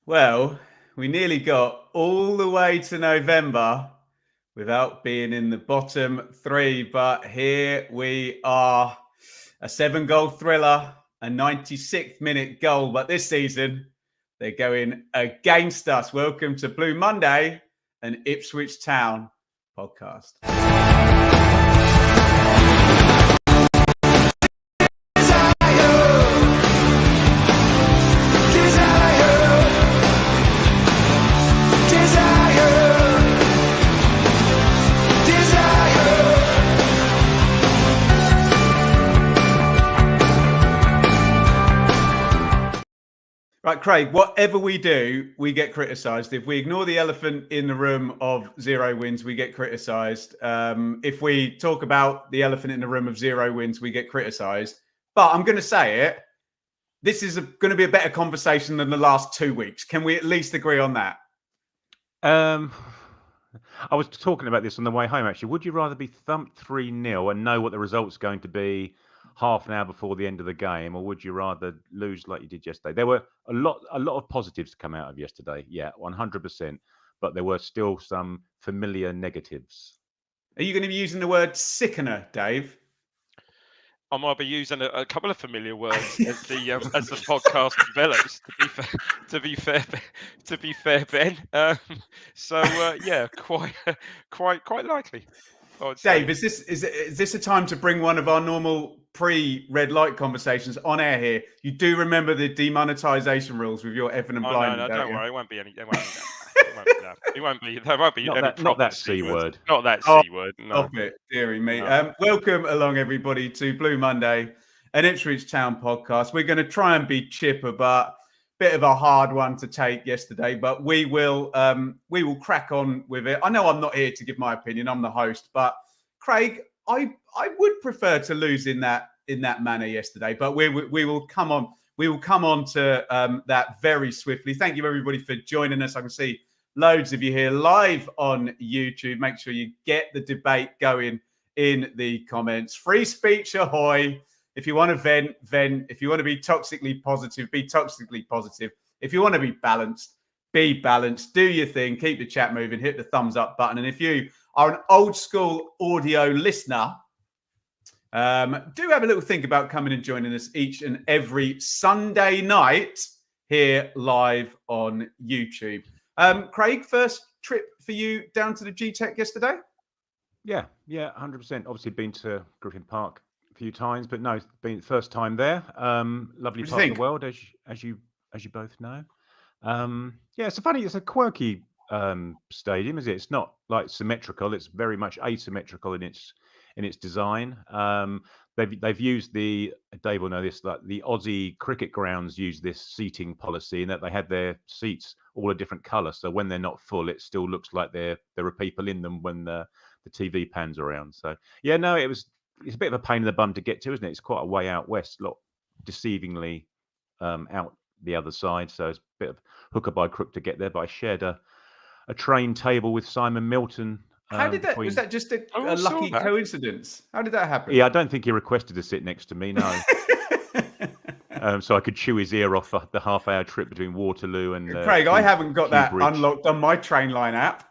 Well, we nearly got all the way to November without being in the bottom three, but here we are. A 7-goal thriller, a 96th minute goal, but this season they're going against us. Welcome to Blue Monday, an Ipswich Town podcast. Right, Craig, whatever we do, we get criticised. If we ignore the elephant in the room of 0 wins, we get criticised. If we talk about the elephant in the room of 0 wins, we get criticised. But I'm going to say it. This is going to be a better conversation than the last 2 weeks. Can we at least agree on that? I was talking about this on the way home, actually. Would you rather be thumped 3-0 and know what the result's going to be half an hour before the end of the game, or would you rather lose like you did yesterday? There were a lot of positives to come out of yesterday. Yeah, 100%. But there were still some familiar negatives. Are you going to be using the word sickener, Dave? I might be using a couple of familiar words as the podcast develops. To be fair, Ben. Yeah, quite likely. Dave, is this a time to bring one of our normal pre-red light conversations on air here? You do remember the demonetisation rules with your Evan and Blind? No, don't worry. It won't be any. It won't be that. It won't be. There won't be not that C word. Not that C word. No. Stop it, dearie me. No. Welcome along, everybody, to Blue Monday, an Ipswich Town podcast. We're going to try and be chipper, but bit of a hard one to take yesterday. But we will crack on with it. I know I'm not here to give my opinion. I'm the host, but Craig, I would prefer to lose in that manner yesterday. But we will come on. We will come on to that very swiftly. Thank you, everybody, for joining us. I can see loads of you here live on YouTube. Make sure you get the debate going in the comments. Free speech ahoy. If you want to vent. If you want to be toxically positive, be toxically positive. If you want to be balanced, be balanced. Do your thing. Keep the chat moving. Hit the thumbs up button. And if you are an old school audio listener, do have a little think about coming and joining us each and every Sunday night here live on YouTube. Craig, first trip for you down to the Gtech yesterday? Yeah, 100%. Obviously been to Griffin Park a few times, but no, it's been the first time there. Lovely part of the world, as you both know. Yeah, it's a quirky stadium, is it? It's not like symmetrical. It's very much asymmetrical in its design. They've used Dave will know this, like the Aussie cricket grounds use this seating policy, in that they have their seats all a different colour. So when they're not full, it still looks like there are people in them when the TV pans around. So yeah, no, it's a bit of a pain in the bum to get to, isn't it? It's quite a way out west, lot deceivingly out the other side. So it's a bit of hooker by crook to get there. But I shared a train table with Simon Milton. How did that? Was that just a lucky coincidence? How did that happen? Yeah, I don't think he requested to sit next to me. No. So I could chew his ear off for the half-hour trip between Waterloo and Craig. I haven't got that unlocked on my train line app.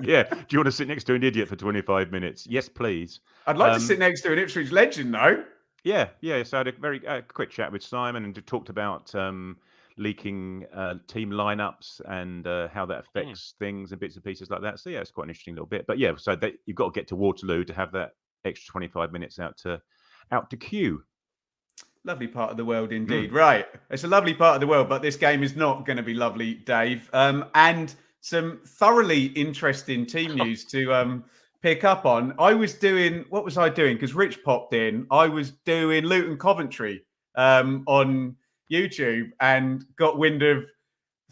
Yeah. Do you want to sit next to an idiot for 25 minutes? Yes, please. I'd like to sit next to an Ipswich legend, though. Yeah. So I had a very quick chat with Simon and talked about leaking team lineups and how that affects things and bits and pieces like that. So yeah, it's quite an interesting little bit. But yeah, so you've got to get to Waterloo to have that extra 25 minutes out to Kew. Lovely part of the world indeed. Right. It's a lovely part of the world, but this game is not going to be lovely, Dave. And some thoroughly interesting team news to pick up on. What was I doing? Because Rich popped in. I was doing Luton Coventry on YouTube and got wind of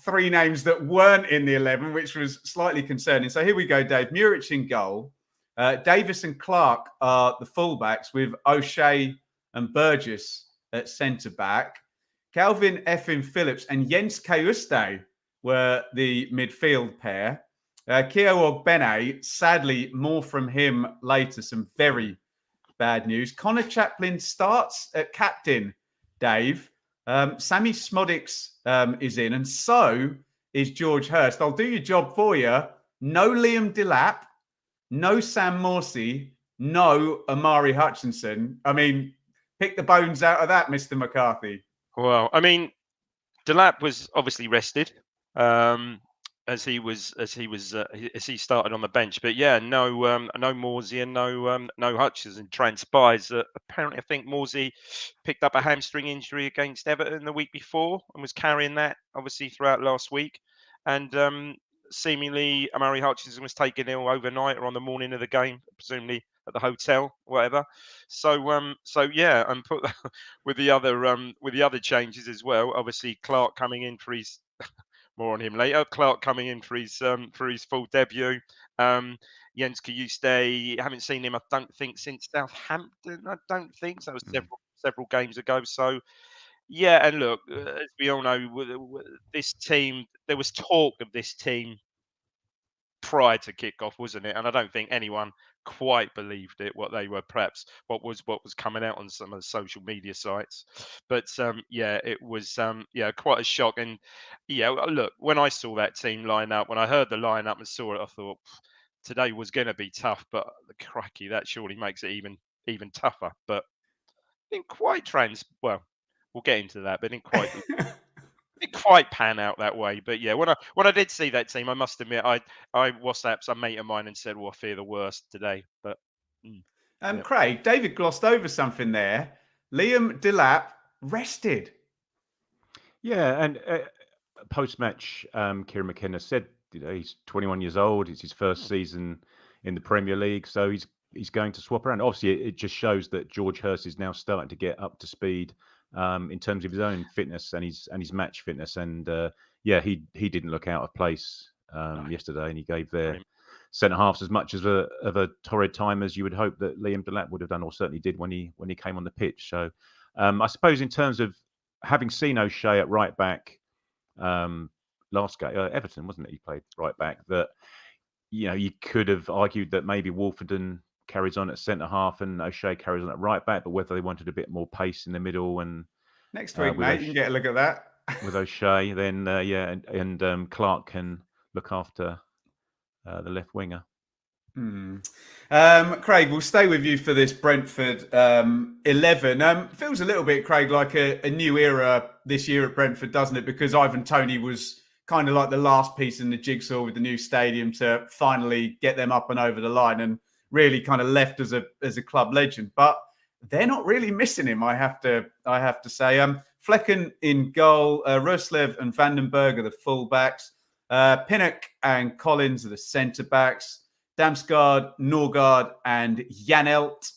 3 names that weren't in the 11, which was slightly concerning. So here we go, Dave. Muric in goal. Davis and Clark are the fullbacks, with O'Shea and Burgess at centre-back. Calvin Effin Phillips and Jens Keuste were the midfield pair. Keo Ogbene, sadly, more from him later. Some very bad news. Connor Chaplin starts at captain, Dave. Sammy Smodics is in, and so is George Hirst. I'll do your job for you. No Liam Delap, no Sam Morsey, no Amari Hutchinson. I mean, pick the bones out of that, Mr. McCarthy. Well, I mean, Delap was obviously rested as he started on the bench, but yeah, no Morsey and no Hutchinson. Transpires that apparently I think Morsey picked up a hamstring injury against Everton the week before and was carrying that obviously throughout last week, and seemingly Amari Hutchinson was taken ill overnight or on the morning of the game, presumably at the hotel, whatever. So yeah, and put with the other changes as well. Obviously, Clark coming in for his more on him later. Clark coming in for his full debut. Jens Kayuste, haven't seen him, I don't think, since Southampton. I don't think so. That was several games ago. So yeah, and look, as we all know, this team, there was talk of this team prior to kickoff, wasn't it? And I don't think anyone quite believed it. What was coming out on some of the social media sites. But yeah, it was quite a shock. And yeah, look, when I saw that team line up, when I heard the lineup and saw it, I thought today was going to be tough. But crikey, that surely makes it even tougher. But didn't quite well, we'll get into that. But didn't quite pan out that way. But yeah, when I did see that team, I must admit I WhatsApped some mate of mine and said, "Well, I fear the worst today." But Craig, David glossed over something there. Liam Delap rested. Yeah, and post-match, Kieran McKenna said, he's 21 years old. It's his first season in the Premier League, so he's going to swap around. Obviously, it just shows that George Hirst is now starting to get up to speed in terms of his own fitness and his match fitness. And yeah, he didn't look out of place yesterday, and he gave their centre halves as much of a torrid time as you would hope that Liam Delap would have done, or certainly did when he came on the pitch. So I suppose in terms of having seen O'Shea at right back last game, Everton, wasn't it? He played right back. That you could have argued that maybe Wolfenden carries on at centre half and O'Shea carries on at right back, but whether they wanted a bit more pace in the middle and next week, mate, you can get a look at that with O'Shea. Then and Clark can look after the left winger. Craig, we'll stay with you for this Brentford 11. Feels a little bit, Craig, like a new era this year at Brentford, doesn't it? Because Ivan Toney was kind of like the last piece in the jigsaw with the new stadium to finally get them up and over the line, and really kind of left as a club legend. But they're not really missing him, I have to say. Flecken in goal, Ruslev and Vandenberg are the fullbacks. Pinnock and Collins are the centre backs. Damsgaard, Norgard, and Janelt.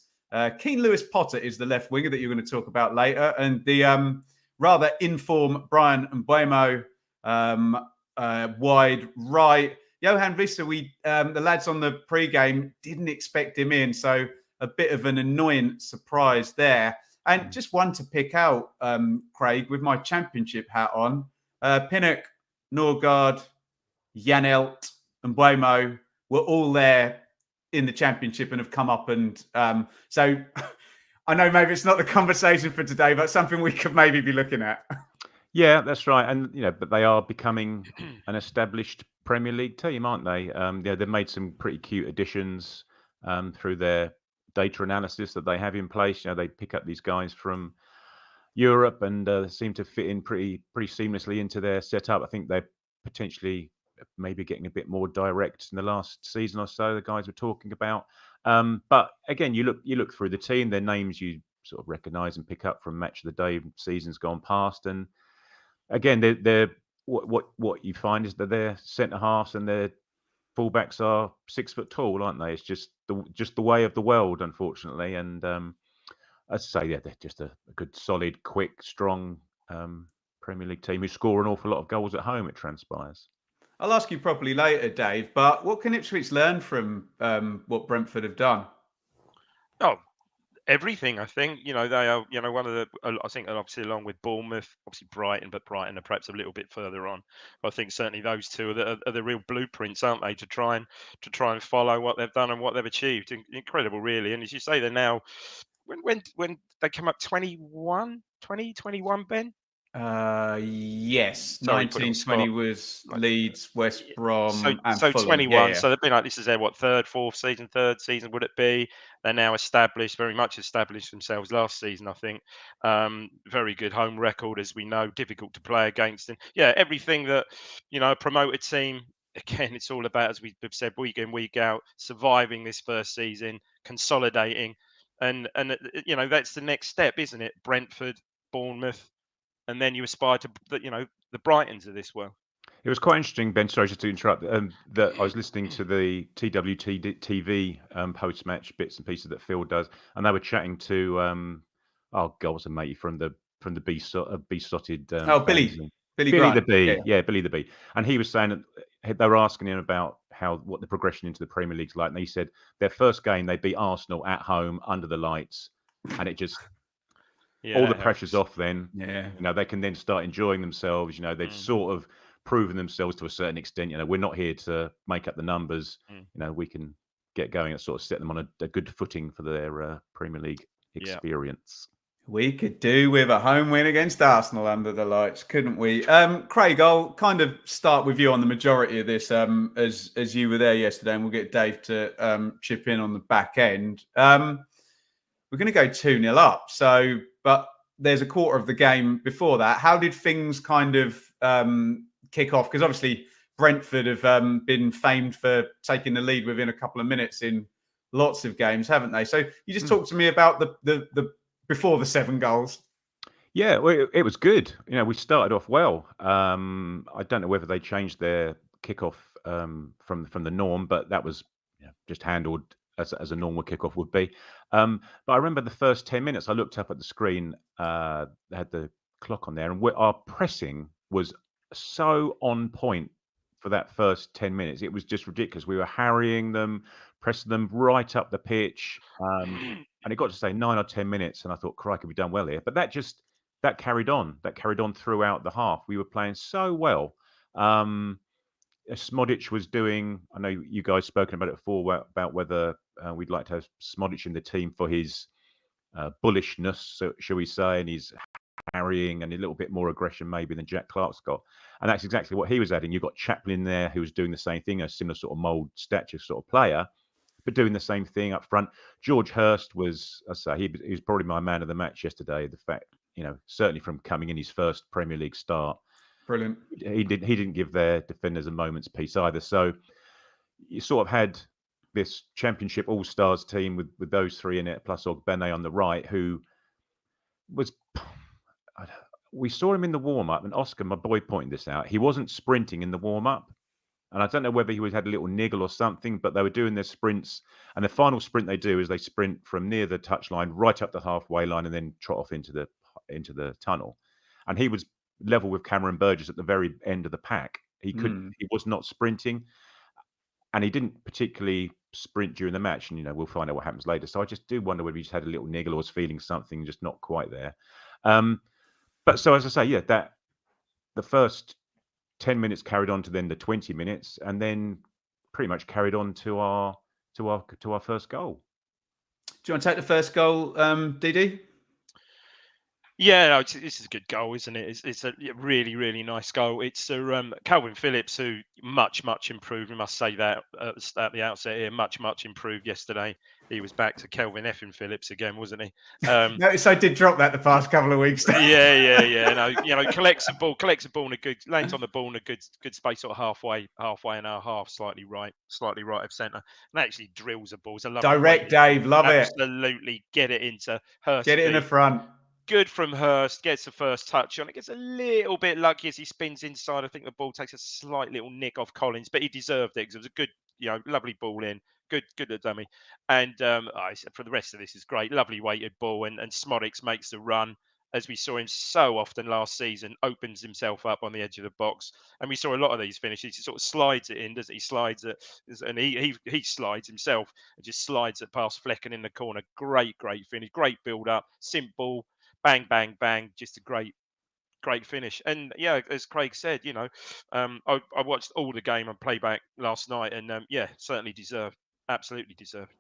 Keane Lewis Potter is the left winger that you're going to talk about later. And the rather informed Brian Mbeumo wide right. Johan Visser, the lads on the pre-game didn't expect him in. So a bit of an annoying surprise there. And just one to pick out, Craig, with my championship hat on. Pinnock, Norgard, Janelt, and Mbeumo were all there in the championship and have come up. And so I know maybe it's not the conversation for today, but something we could maybe be looking at. Yeah, that's right. And, but they are becoming an established Premier League team, aren't they? They've made some pretty cute additions through their data analysis that they have in place. They pick up these guys from Europe and seem to fit in pretty seamlessly into their setup. I think they're potentially maybe getting a bit more direct in the last season or so, the guys were talking about. But again, you look through the team, their names you sort of recognise and pick up from Match of the Day seasons gone past. And again, they're what you find is that their centre halves and their fullbacks are 6 foot tall, aren't they? It's just the way of the world, unfortunately. And as I say, they're just a good, solid, quick, strong Premier League team who score an awful lot of goals at home, it transpires. I'll ask you properly later, Dave, but what can Ipswich learn from what Brentford have done? Oh, everything, I think. They are, one of the, I think obviously along with Bournemouth, obviously Brighton, but Brighton are perhaps a little bit further on. But I think certainly those two are the real blueprints, aren't they, to try and follow what they've done and what they've achieved. Incredible, really. And as you say, they're now, when they come up 21, Ben? Yes, Sorry, put it on 1920 spot. was Like, Leeds, West So, Brom, and so Fulham. Yeah, 21. yeah. So they've been like, this is their what, third season would it be? They're now established, very much established themselves last season, I think. Very good home record, as we know, difficult to play against. And yeah, everything that, a promoted team, again, it's all about, as we've said, week in, week out, surviving this first season, consolidating. And that's the next step, isn't it? Brentford, Bournemouth, and then you aspire to, the Brightons of this world. It was quite interesting, Ben. Sorry, just to interrupt. That I was listening to the TWT TV post-match bits and pieces that Phil does, and they were chatting to oh God, what's a matey from the Besotted Oh, fans. Billy Billy the Grant. Bee, Yeah. Billy the Bee, and he was saying that they were asking him about what the progression into the Premier League's like, and he said their first game they beat Arsenal at home under the lights, and it just Yeah, all the that pressure's helps. off then. Yeah. They can then start enjoying themselves. They've sort of proven themselves to a certain extent. We're not here to make up the numbers. We can get going and sort of set them on a good footing for their Premier League experience. We could do with a home win against Arsenal under the lights, couldn't we? Craig, I'll kind of start with you on the majority of this, as you were there yesterday, and we'll get Dave to chip in on the back end. We're going to go 2-0 up. So, but there's a quarter of the game before that. How did things kind of kick off? Because obviously Brentford have been famed for taking the lead within a couple of minutes in lots of games, haven't they? So you just talk to me about the before the 7 goals. Yeah, well, it was good. We started off well. I don't know whether they changed their kickoff from the norm, but that was just handled as a normal kickoff would be. But I remember the first 10 minutes, I looked up at the screen, they had the clock on there, and our pressing was so on point for that first 10 minutes. It was just ridiculous. We were harrying them, pressing them right up the pitch. And it got to say 9 or 10 minutes, and I thought, crikey, we've done well here. But that carried on. That carried on throughout the half. We were playing so well. Smodic was doing. I know you guys spoken about it before about whether we'd like to have Smodic in the team for his bullishness, so shall we say, and his harrying and a little bit more aggression maybe than Jack Clark's got. And that's exactly what he was adding. You've got Chaplin there who was doing the same thing, a similar sort of mould stature sort of player, but doing the same thing up front. George Hirst was, I say, he was probably my man of the match yesterday. The fact, certainly from coming in his first Premier League start, Brilliant. He didn't give their defenders a moment's peace either. So you sort of had this Championship All Stars team with those three in it, plus Ogbene on the right, who was. We saw him in the warm up, and Oscar, my boy, pointed this out. He wasn't sprinting in the warm up. And I don't know whether he had a little niggle or something, but they were doing their sprints. And the final sprint they do is they sprint from near the touchline right up the halfway line and then trot off into the tunnel. And he was level with Cameron Burgess at the very end of the pack. He was not sprinting, and he didn't particularly sprint during the match. And we'll find out what happens later. So I just do wonder whether he just had a little niggle or was feeling something just not quite there. But so as I say, yeah, that the first 10 minutes carried on to then the 20 minutes, and then pretty much carried on to our first goal. Do you want to take the first goal, DD? Yeah, no, this is a good goal, isn't it? It's a really, really nice goal. It's Calvin Phillips, who much improved. We must say that at the outset here, much improved yesterday. He was back to Kelvin effing Phillips again, wasn't he? Notice I did drop that the past couple of weeks. Yeah. No, collects a ball in a good, lands on the ball in a good space, sort of halfway in our half, slightly right of centre, and actually drills a ball. It's a lovely direct, Dave, love it. Absolutely, get it into Hirst. Get it in the front. Good from Hirst, gets the first touch on it, gets a little bit lucky as he spins inside. I think the ball takes a slight little nick off Collins, but he deserved it because it was a good, lovely ball in. Good at dummy. And for the rest of this is great. Lovely weighted ball, and Smodic makes the run, as we saw him so often last season, opens himself up on the edge of the box. And we saw a lot of these finishes. He sort of slides it in, doesn't he? Slides it, and he slides himself and just slides it past Flecken in the corner. Great finish, great build up, simple. Bang, bang, bang! Just a great finish. And yeah, as Craig said, I watched all the game and playback last night, and certainly deserved, absolutely deserved.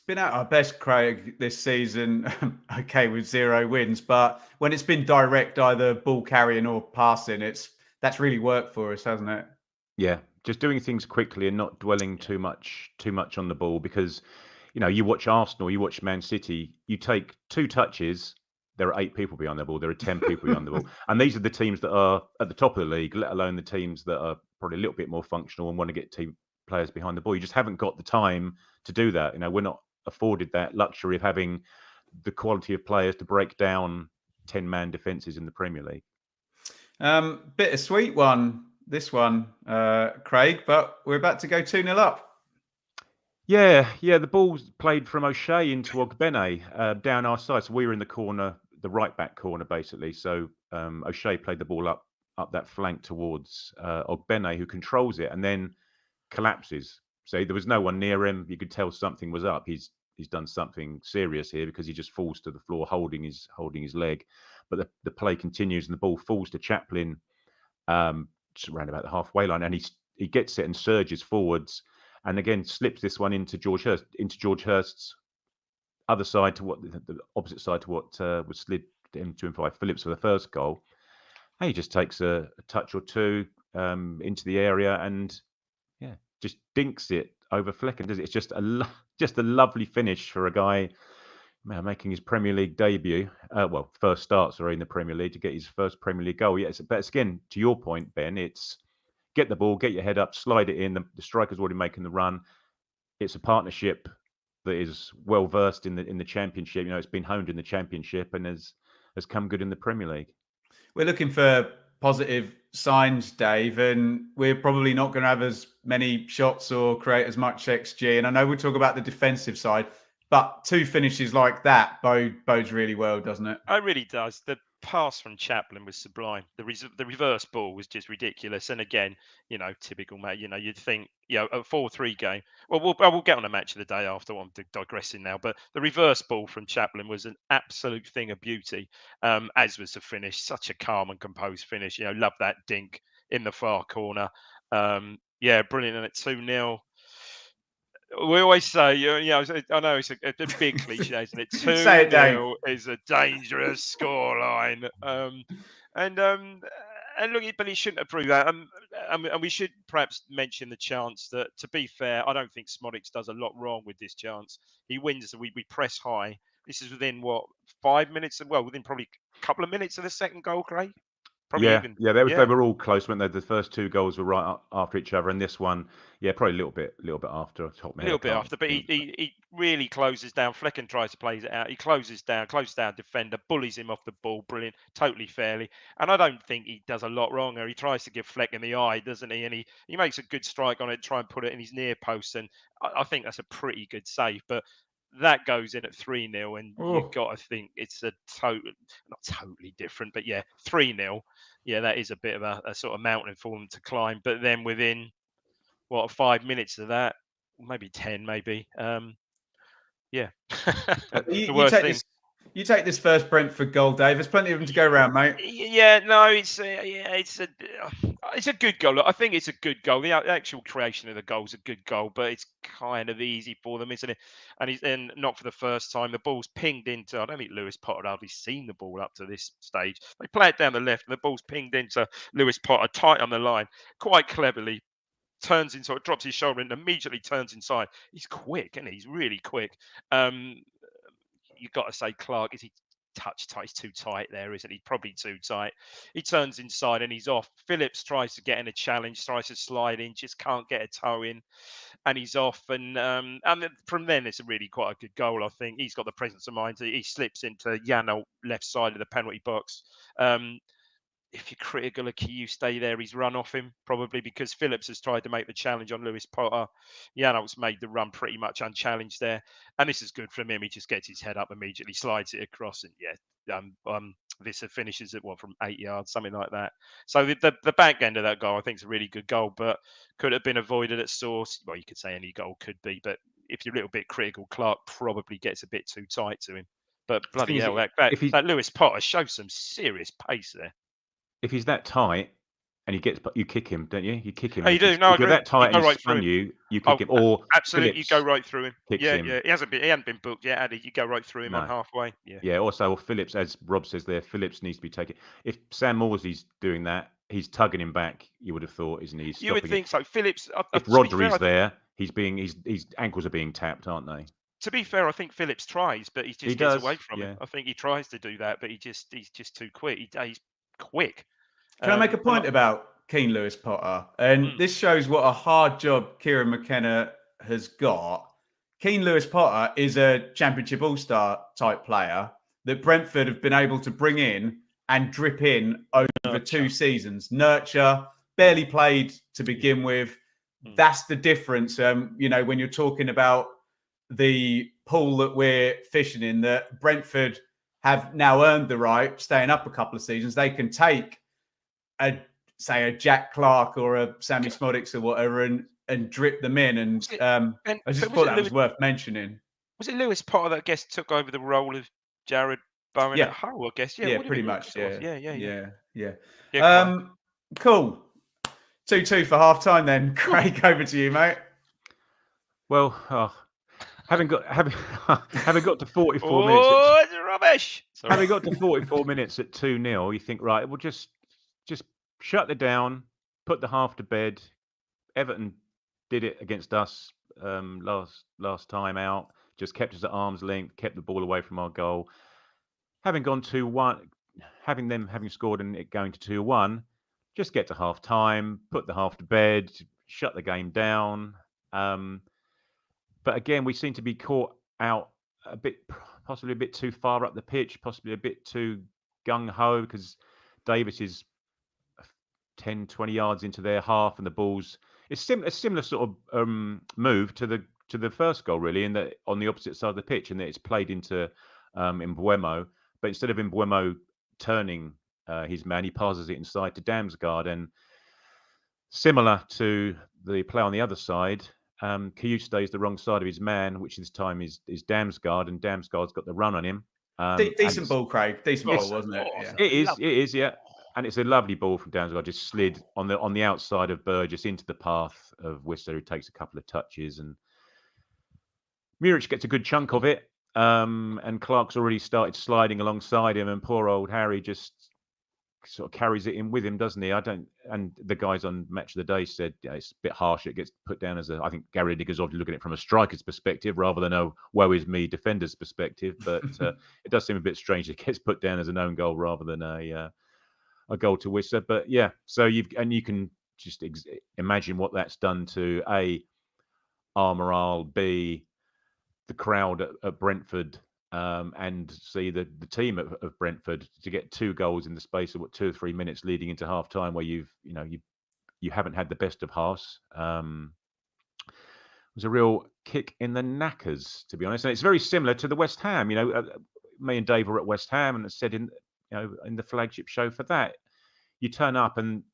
Been at our best, Craig, this season. Okay, with 0 wins, but when it's been direct, either ball carrying or passing, that's really worked for us, hasn't it? Yeah, just doing things quickly and not dwelling too much on the ball, because you watch Arsenal, you watch Man City, you take 2 touches, there are 8 people behind the ball, there are 10 people behind the ball, and these are the teams that are at the top of the league, let alone the teams that are probably a little bit more functional and want to get team players behind the ball. You just haven't got the time to do that. We're not afforded that luxury of having the quality of players to break down 10-man defences in the Premier League. Bittersweet one, this one, Craig, but we're about to go 2-0 up. Yeah, the ball's played from O'Shea into Ogbene down our side. So we were in the corner, the right back corner, basically. So O'Shea played the ball up that flank towards Ogbene, who controls it and then collapses. So there was no one near him. You could tell something was up. He's done something serious here, because he just falls to the floor holding his leg. But the play continues and the ball falls to Chaplin just around about the halfway line, and he gets it and surges forwards, and again slips this one into George Hirst's other side, to what the opposite side to what was slid to him by Phillips for the first goal. And he just takes a touch or two into the area and just dinks it over Flecken. Does it? It's just a lovely finish for a guy making his Premier League debut. First start, in the Premier League, to get his first Premier League goal. Yes, but again, to your point, Ben, it's get the ball, get your head up, slide it in. The striker's already making the run. It's a partnership that is well versed in the Championship. It's been honed in the Championship and has come good in the Premier League. We're looking for positive signs, Dave, and we're probably not going to have as many shots or create as much XG. And I know we'll talk about the defensive side, but 2 finishes like that bodes really well, doesn't it? It really does. The pass from Chaplin was sublime. The reverse ball was just ridiculous. And again, typical, mate. You'd think, a 4-3 game. Well, we'll get on a match of the day after. I'm digressing now, but the reverse ball from Chaplin was an absolute thing of beauty. As was the finish, such a calm and composed finish. Love that dink in the far corner. Brilliant. And at 2-0. We always say, I know it's a big cliche, isn't it? 2-0 is a dangerous scoreline. And look, but he shouldn't have proved that. And we should perhaps mention the chance that, to be fair, I don't think Smodics does a lot wrong with this chance. He wins. We press high. This is within 5 minutes? Within probably a couple of minutes of the second goal, Craig. They were all close, weren't they? The first 2 goals were right after each other, and this one, probably a little bit after. Top a little bit after, but he really closes down. Flecken tries to play it out. He closes down defender, bullies him off the ball, brilliant, totally fairly. And I don't think he does a lot wrong. Or he tries to give Flecken the eye, doesn't he? And he makes a good strike on it, try and put it in his near post, and I think that's a pretty good save. But that goes in at 3-0, and you've got to think it's not totally different, but 3-0. That is a bit of a sort of mountain for them to climb. But then within 5 minutes of that, maybe 10, maybe. The worst thing. You take this first Brentford goal, Dave. There's plenty of them to go around, mate. It's a good goal. Look, I think it's a good goal. The actual creation of the goal is a good goal, but it's kind of easy for them, isn't it? And not for the first time. The ball's pinged into. I don't think Lewis Potter had hardly seen the ball up to this stage. They play it down the left, and the ball's pinged into Lewis Potter, tight on the line, quite cleverly. Turns inside, drops his shoulder, and immediately turns inside. He's quick, and he's really quick. You've got to say, Clark, is he touch tight? He's too tight there, isn't he? Probably too tight. He turns inside and he's off. Phillips tries to get in a challenge, tries to slide in, just can't get a toe in, and he's off. And from then, it's really quite a good goal, I think. He's got the presence of mind. He slips into Yano, left side of the penalty box. If you're critical of Kiyu, stay there. He's run off him, probably because Phillips has tried to make the challenge on Lewis Potter. Janel's made the run pretty much unchallenged there. And this is good from him. He just gets his head up immediately, slides it across. And Visser finishes it, from 8 yards, something like that. So the back end of that goal, I think, is a really good goal, but could have been avoided at source. Well, you could say any goal could be, but if you're a little bit critical, Clark probably gets a bit too tight to him. But bloody hell, that Lewis Potter shows some serious pace there. If he's that tight, and you kick him, don't you? You kick him. Oh, you do? No, I if you're agree. that tight and go he's right spun through. you kick him. Or Absolutely, you Phillips go right through him. kicks Yeah, him. yeah. He hadn't been booked yet, had he? You go right through him on No. halfway. Yeah. Yeah. Also, Phillips, as Rob says there, Phillips needs to be taken. If Sam Morsey's doing that, he's tugging him back. You would have thought, isn't he? He's You would stopping think it. so. Phillips. If To be fair, Rodri's there, his ankles are being tapped, aren't they? to be fair, I think Phillips tries, but he just gets away from him. I think he tries to do that, but he's just too quick. He's quick. Can I make a point about Keane Lewis Potter? And this shows what a hard job Kieran McKenna has got. Keane Lewis Potter is a Championship All-Star type player that Brentford have been able to bring in and drip in over 2 seasons. Nurture, barely played to begin with. That's the difference. When you're talking about the pool that we're fishing in, that Brentford have now earned the right, staying up a couple of seasons, they can take a Jack Clark or a Sammy Smodics or whatever and drip them in. And I just thought that was worth mentioning. Was it Lewis Potter that I guess took over the role of Jared Bowen at Hull? I guess. Yeah, pretty much. Yeah. Cool. 2-2 for half time then. Craig, over to you, mate. Well, having got to 44 minutes. Oh, it's rubbish. Sorry. Having got to 44 minutes at 2-0, you think, right, we'll just shut it down, put the half to bed. Everton did it against us last time out. Just kept us at arm's length, kept the ball away from our goal. Having gone 2-1, having scored and it going to 2-1, just get to half time, put the half to bed, shut the game down. But again, we seem to be caught out possibly a bit too far up the pitch, possibly a bit too gung-ho, because Davis is 10, 20 yards into their half and the ball's... It's a similar sort of move to the first goal, really, in that on the opposite side of the pitch, and that it's played into Mbeumo. But instead of Mbeumo turning his man, he passes it inside to Damsgaard. And similar to the play on the other side, Kiyut stays the wrong side of his man, which this time is Damsgaard, and Damsgaard's got the run on him. Decent ball, Craig. Decent ball, wasn't it? Yeah. It is, yeah. And it's a lovely ball from Damsgaard, just slid on the outside of Burgess into the path of Whistler, who takes a couple of touches, and Muric gets a good chunk of it. And Clark's already started sliding alongside him, and poor old Harry just sort of carries it in with him, doesn't he? And the guys on Match of the Day said it's a bit harsh. It gets put down as I think Gary Lineker's obviously looking at it from a striker's perspective rather than a woe is me defender's perspective. But it does seem a bit strange it gets put down as an own goal rather than a goal to Whistler. But yeah, so you can just imagine what that's done to our morale, B, the crowd at Brentford, and see the team of Brentford to get 2 goals in the space of 2 or 3 minutes leading into half time, where you haven't had the best of halves. It was a real kick in the knackers, to be honest, and it's very similar to the West Ham. Me and Dave were at West Ham, and said in the flagship show for that, you turn up and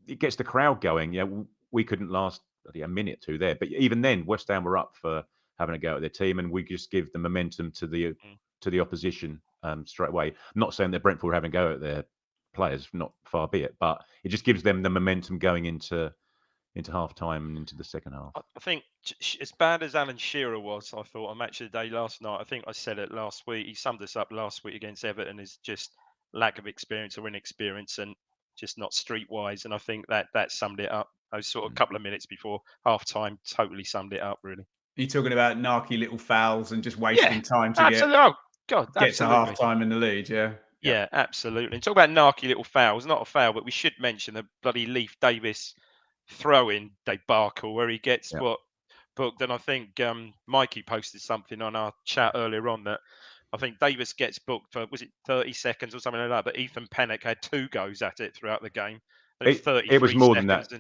it gets the crowd going. We couldn't last a minute or two there, but even then, West Ham were up for having a go at their team, and we just give the momentum to the opposition straight away. I'm not saying that Brentford were having a go at their players, not far be it, but it just gives them the momentum going into half time and into the second half. I think as bad as Alan Shearer was, I thought on Match of the Day last night, I think I said it last week, he summed us up last week against Everton as just lack of experience or inexperience and just not streetwise. And I think that summed it up. Those sort of couple of minutes before half time totally summed it up, really. You're talking about narky little fouls and just wasting time to get to half time in the lead, Yeah, absolutely. And talk about narky little fouls, not a foul, but we should mention the bloody Leif Davis throw-in debacle where he gets booked. And I think Mikey posted something on our chat earlier on that I think Davis gets booked for, was it 30 seconds or something like that? But Ethan Pennock had 2 goes at it throughout the game. It was more than that.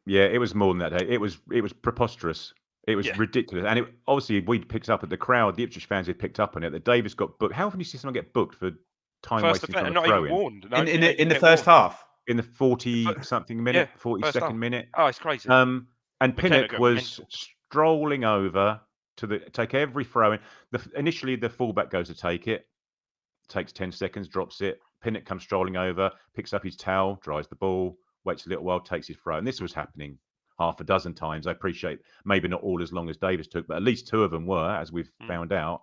Yeah, it was more than that. It was preposterous. It was ridiculous. And obviously, we'd picked up at the crowd, the Ipswich fans had picked up on it, that Davis got booked. How often do you see someone get booked for time wasting from a throw-in? Warned, no? In the first half? In the 40-something minute, 42nd minute. Oh, it's crazy. And Pinnock was strolling over to take every throw-in. Initially, the fullback goes to take it, takes 10 seconds, drops it, Pinnock comes strolling over, picks up his towel, dries the ball, waits a little while, takes his throw. And this was happening half a dozen times. I appreciate maybe not all as long as Davis took, but at least 2 of them were, as we've found out.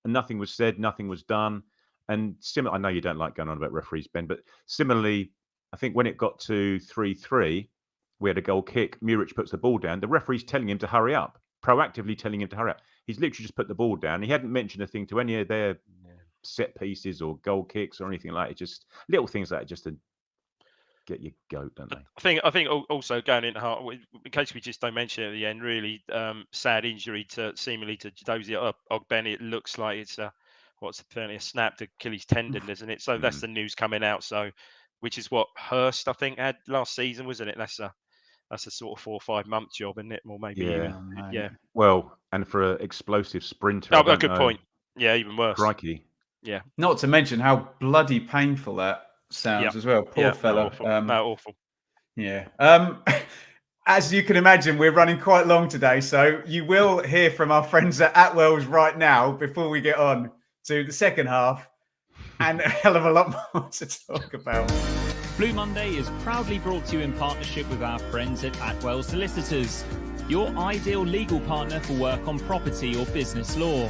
And nothing was said, nothing was done. And similar, I know you don't like going on about referees, Ben, but similarly, I think when it got to 3-3, we had a goal kick. Muric puts the ball down. The referee's telling him to hurry up, proactively telling him to hurry up. He's literally just put the ball down. He hadn't mentioned a thing to any of their set pieces or goal kicks or anything like it. Just little things like that, just to get your goat, don't they? I think also going into heart, in case we just don't mention it at the end, really sad injury seemingly to Josie Ogbeni. It looks like it's apparently a snapped Achilles tendon, isn't it? So that's the news coming out. So, which is what Hirst, I think, had last season, wasn't it? That's a sort of 4 or 5 month job, isn't it? Or maybe even. Well, and for an explosive sprinter, oh, a good point. Yeah, even worse. Crikey. Yeah. Not to mention how bloody painful that sounds as well. Poor fella. Awful. Yeah. As you can imagine, we're running quite long today, so you will hear from our friends at Atwells right now before we get on to the second half, and a hell of a lot more to talk about. Blue Monday is proudly brought to you in partnership with our friends at Atwells Solicitors, your ideal legal partner for work on property or business law.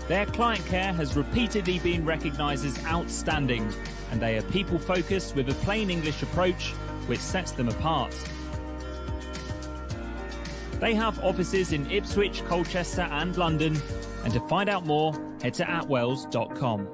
Their client care has repeatedly been recognised as outstanding, and they are people-focused with a plain English approach which sets them apart. They have offices in Ipswich, Colchester and London, and to find out more, head to atwells.com.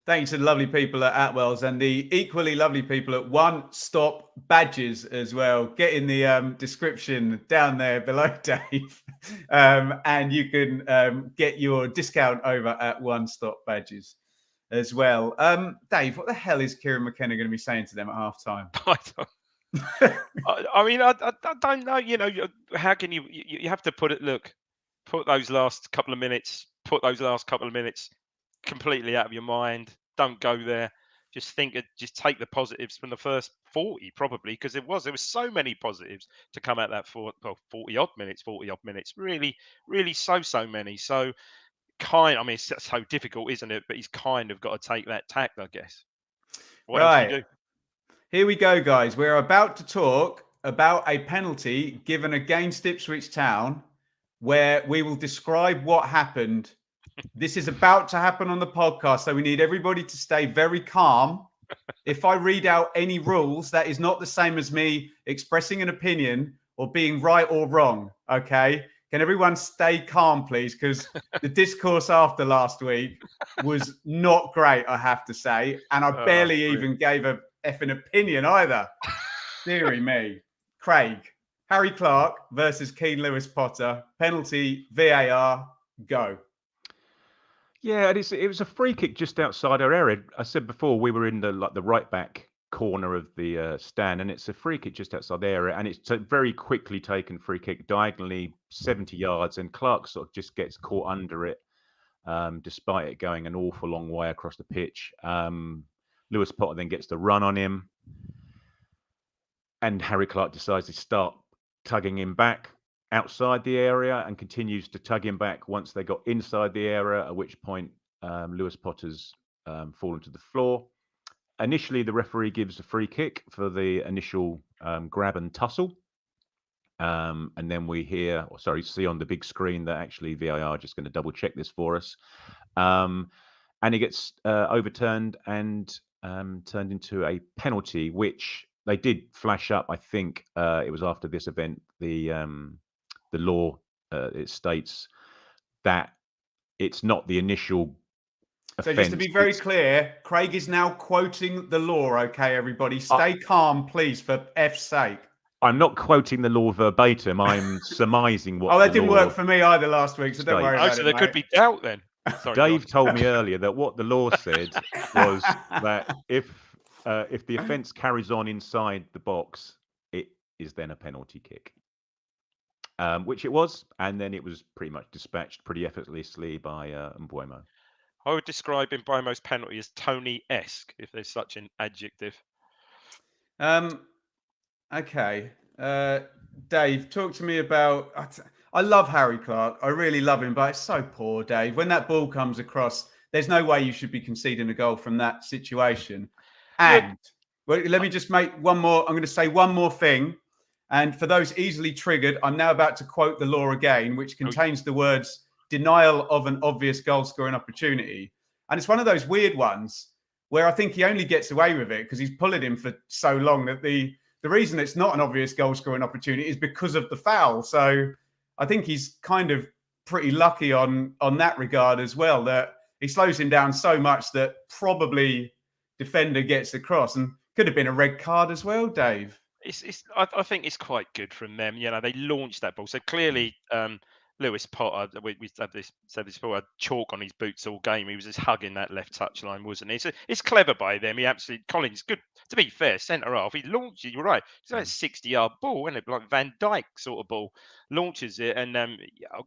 Thanks to the lovely people at Atwells and the equally lovely people at One Stop Badges as well. Get in the description down there below, Dave, and you can get your discount over at One Stop Badges as well. Dave, what the hell is Kieran McKenna going to be saying to them at half time? I mean, I don't know. You know, how can you have to put those last couple of minutes completely out of your mind. Don't go there. Just take the positives from the first 40, probably, because there was so many positives to come out that 40 odd minutes. Really, really so many. So it's so difficult, isn't it? But he's kind of got to take that tack, I guess. What else do you do? Here we go, guys. We're about to talk about a penalty given against Ipswich Town, where we will describe what happened. This is about to happen on the podcast, so we need everybody to stay very calm. If I read out any rules, that is not the same as me expressing an opinion or being right or wrong, okay? Can everyone stay calm, please? Because the discourse after last week was not great, I have to say. And I barely even gave a effing opinion either. Deary me. Craig, Harry Clark versus Keane Lewis Potter. Penalty, VAR, go. Yeah, it was a free kick just outside our area. I said before we were in the right back corner of the stand, and it's a free kick just outside the area, and it's a very quickly taken free kick diagonally 70 yards, and Clark sort of just gets caught under it, despite it going an awful long way across the pitch. Lewis Potter then gets the run on him, and Harry Clark decides to start tugging him back outside the area and continues to tug him back once they got inside the area, at which point Lewis Potter's fallen to the floor. Initially, the referee gives a free kick for the initial grab and tussle. And then we see on the big screen that actually VAR are just going to double check this for us. And it gets overturned and turned into a penalty, which they did flash up. I think it was after this event. The law it states that it's not the initial offense. So just to be very clear, Craig is now quoting the law. Okay, everybody, stay calm, please, for F's sake. I'm not quoting the law verbatim. I'm surmising what. That didn't work for me either last week, so don't worry about it. So there could be doubt then. Sorry, Dave told me earlier that what the law said was that if the offence carries on inside the box, it is then a penalty kick. Which it was, and then it was pretty much dispatched pretty effortlessly by Mbeumo. I would describe Mbeumo's penalty as Tony-esque, if there's such an adjective. Okay. Dave, talk to me about... I love Harry Clark. I really love him, but it's so poor, Dave. When that ball comes across, there's no way you should be conceding a goal from that situation. And well, let me just make one more. I'm going to say one more thing. And for those easily triggered, I'm now about to quote the law again, which contains the words denial of an obvious goal scoring opportunity. And it's one of those weird ones where I think he only gets away with it because he's pulling him for so long that the reason it's not an obvious goal scoring opportunity is because of the foul. So I think he's kind of pretty lucky on that regard as well, that he slows him down so much that probably defender gets across, and could have been a red card as well, Dave. I think it's quite good from them. You know, they launched that ball. So clearly, Lewis Potter, we said this before, had chalk on his boots all game. He was just hugging that left touch line, wasn't he? It's clever by them. He absolutely, Collins, good, to be fair, centre half. He launched it, you're right. It's like a 60-yard ball, isn't it? Like Van Dijk sort of ball. Launches it, and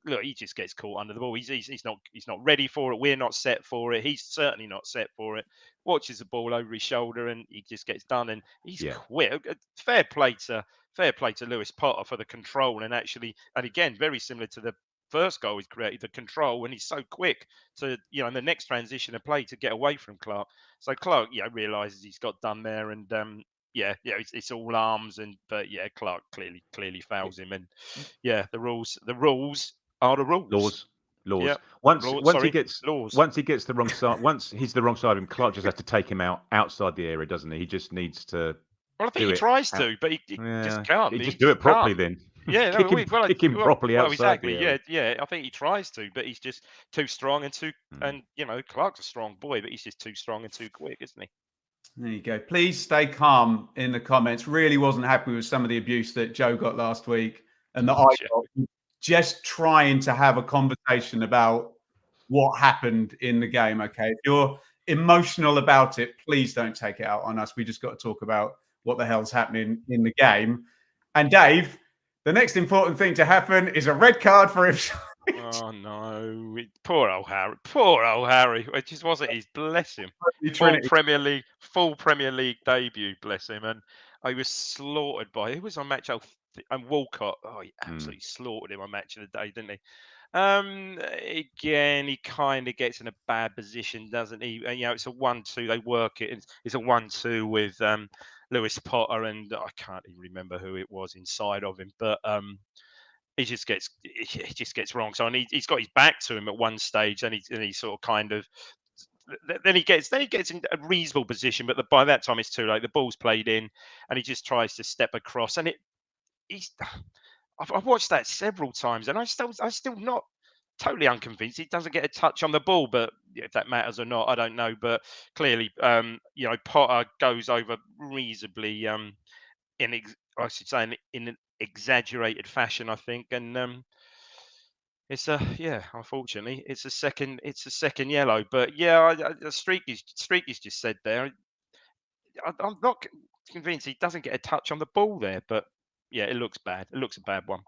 look, he just gets caught under the ball. He's not ready for it. We're not set for it. He's certainly not set for it. Watches the ball over his shoulder, and he just gets done. And he's quick. Fair play to Lewis Potter for the control, and again, very similar to the first goal he's created, the control, and he's so quick to, in the next transition of play to get away from Clark. So Clark, realizes he's got done there, and it's all arms, but Clark clearly fouls him, and the rules are the rules. Laws. Yeah. Once he gets the wrong side, once he's the wrong side of him, Clark just has to take him outside the area, doesn't he? He just needs to. Well, I think he tries to, but he just can't. He just do it properly then. Yeah, kick him properly outside. Exactly. Yeah. I think he tries to, but he's just too strong and Clark's a strong boy, but he's just too strong and too quick, isn't he? There you go. Please stay calm in the comments. Really wasn't happy with some of the abuse that Joe got last week and that I got. Just trying to have a conversation about what happened in the game. Okay, if you're emotional about it, please don't take it out on us. We just got to talk about what the hell's happening in the game. And Dave, the next important thing to happen is a red card for Ipswich. Oh no, poor old Harry. It just wasn't his, bless him. Full Premier League debut, bless him. And I was slaughtered by, who was on match? And Walcott. Oh, he absolutely slaughtered him on match of the day, didn't he? Again, he kind of gets in a bad position, doesn't he? And, it's a 1-2. They work it. It's a 1-2 with Lewis Potter, and I can't even remember who it was inside of him, but he just gets wrong. So he's got his back to him at one stage, and he sort of kind of. Then he gets in a reasonable position, but by that time it's too late. The ball's played in, and he just tries to step across, and I've watched that several times, and I'm still not totally unconvinced. He doesn't get a touch on the ball, but if that matters or not, I don't know. But clearly, Potter goes over reasonably in an exaggerated fashion, I think, and unfortunately, it's a second yellow. But the Streaky's just said there. I'm not convinced he doesn't get a touch on the ball there, but yeah, it looks bad. It looks a bad one.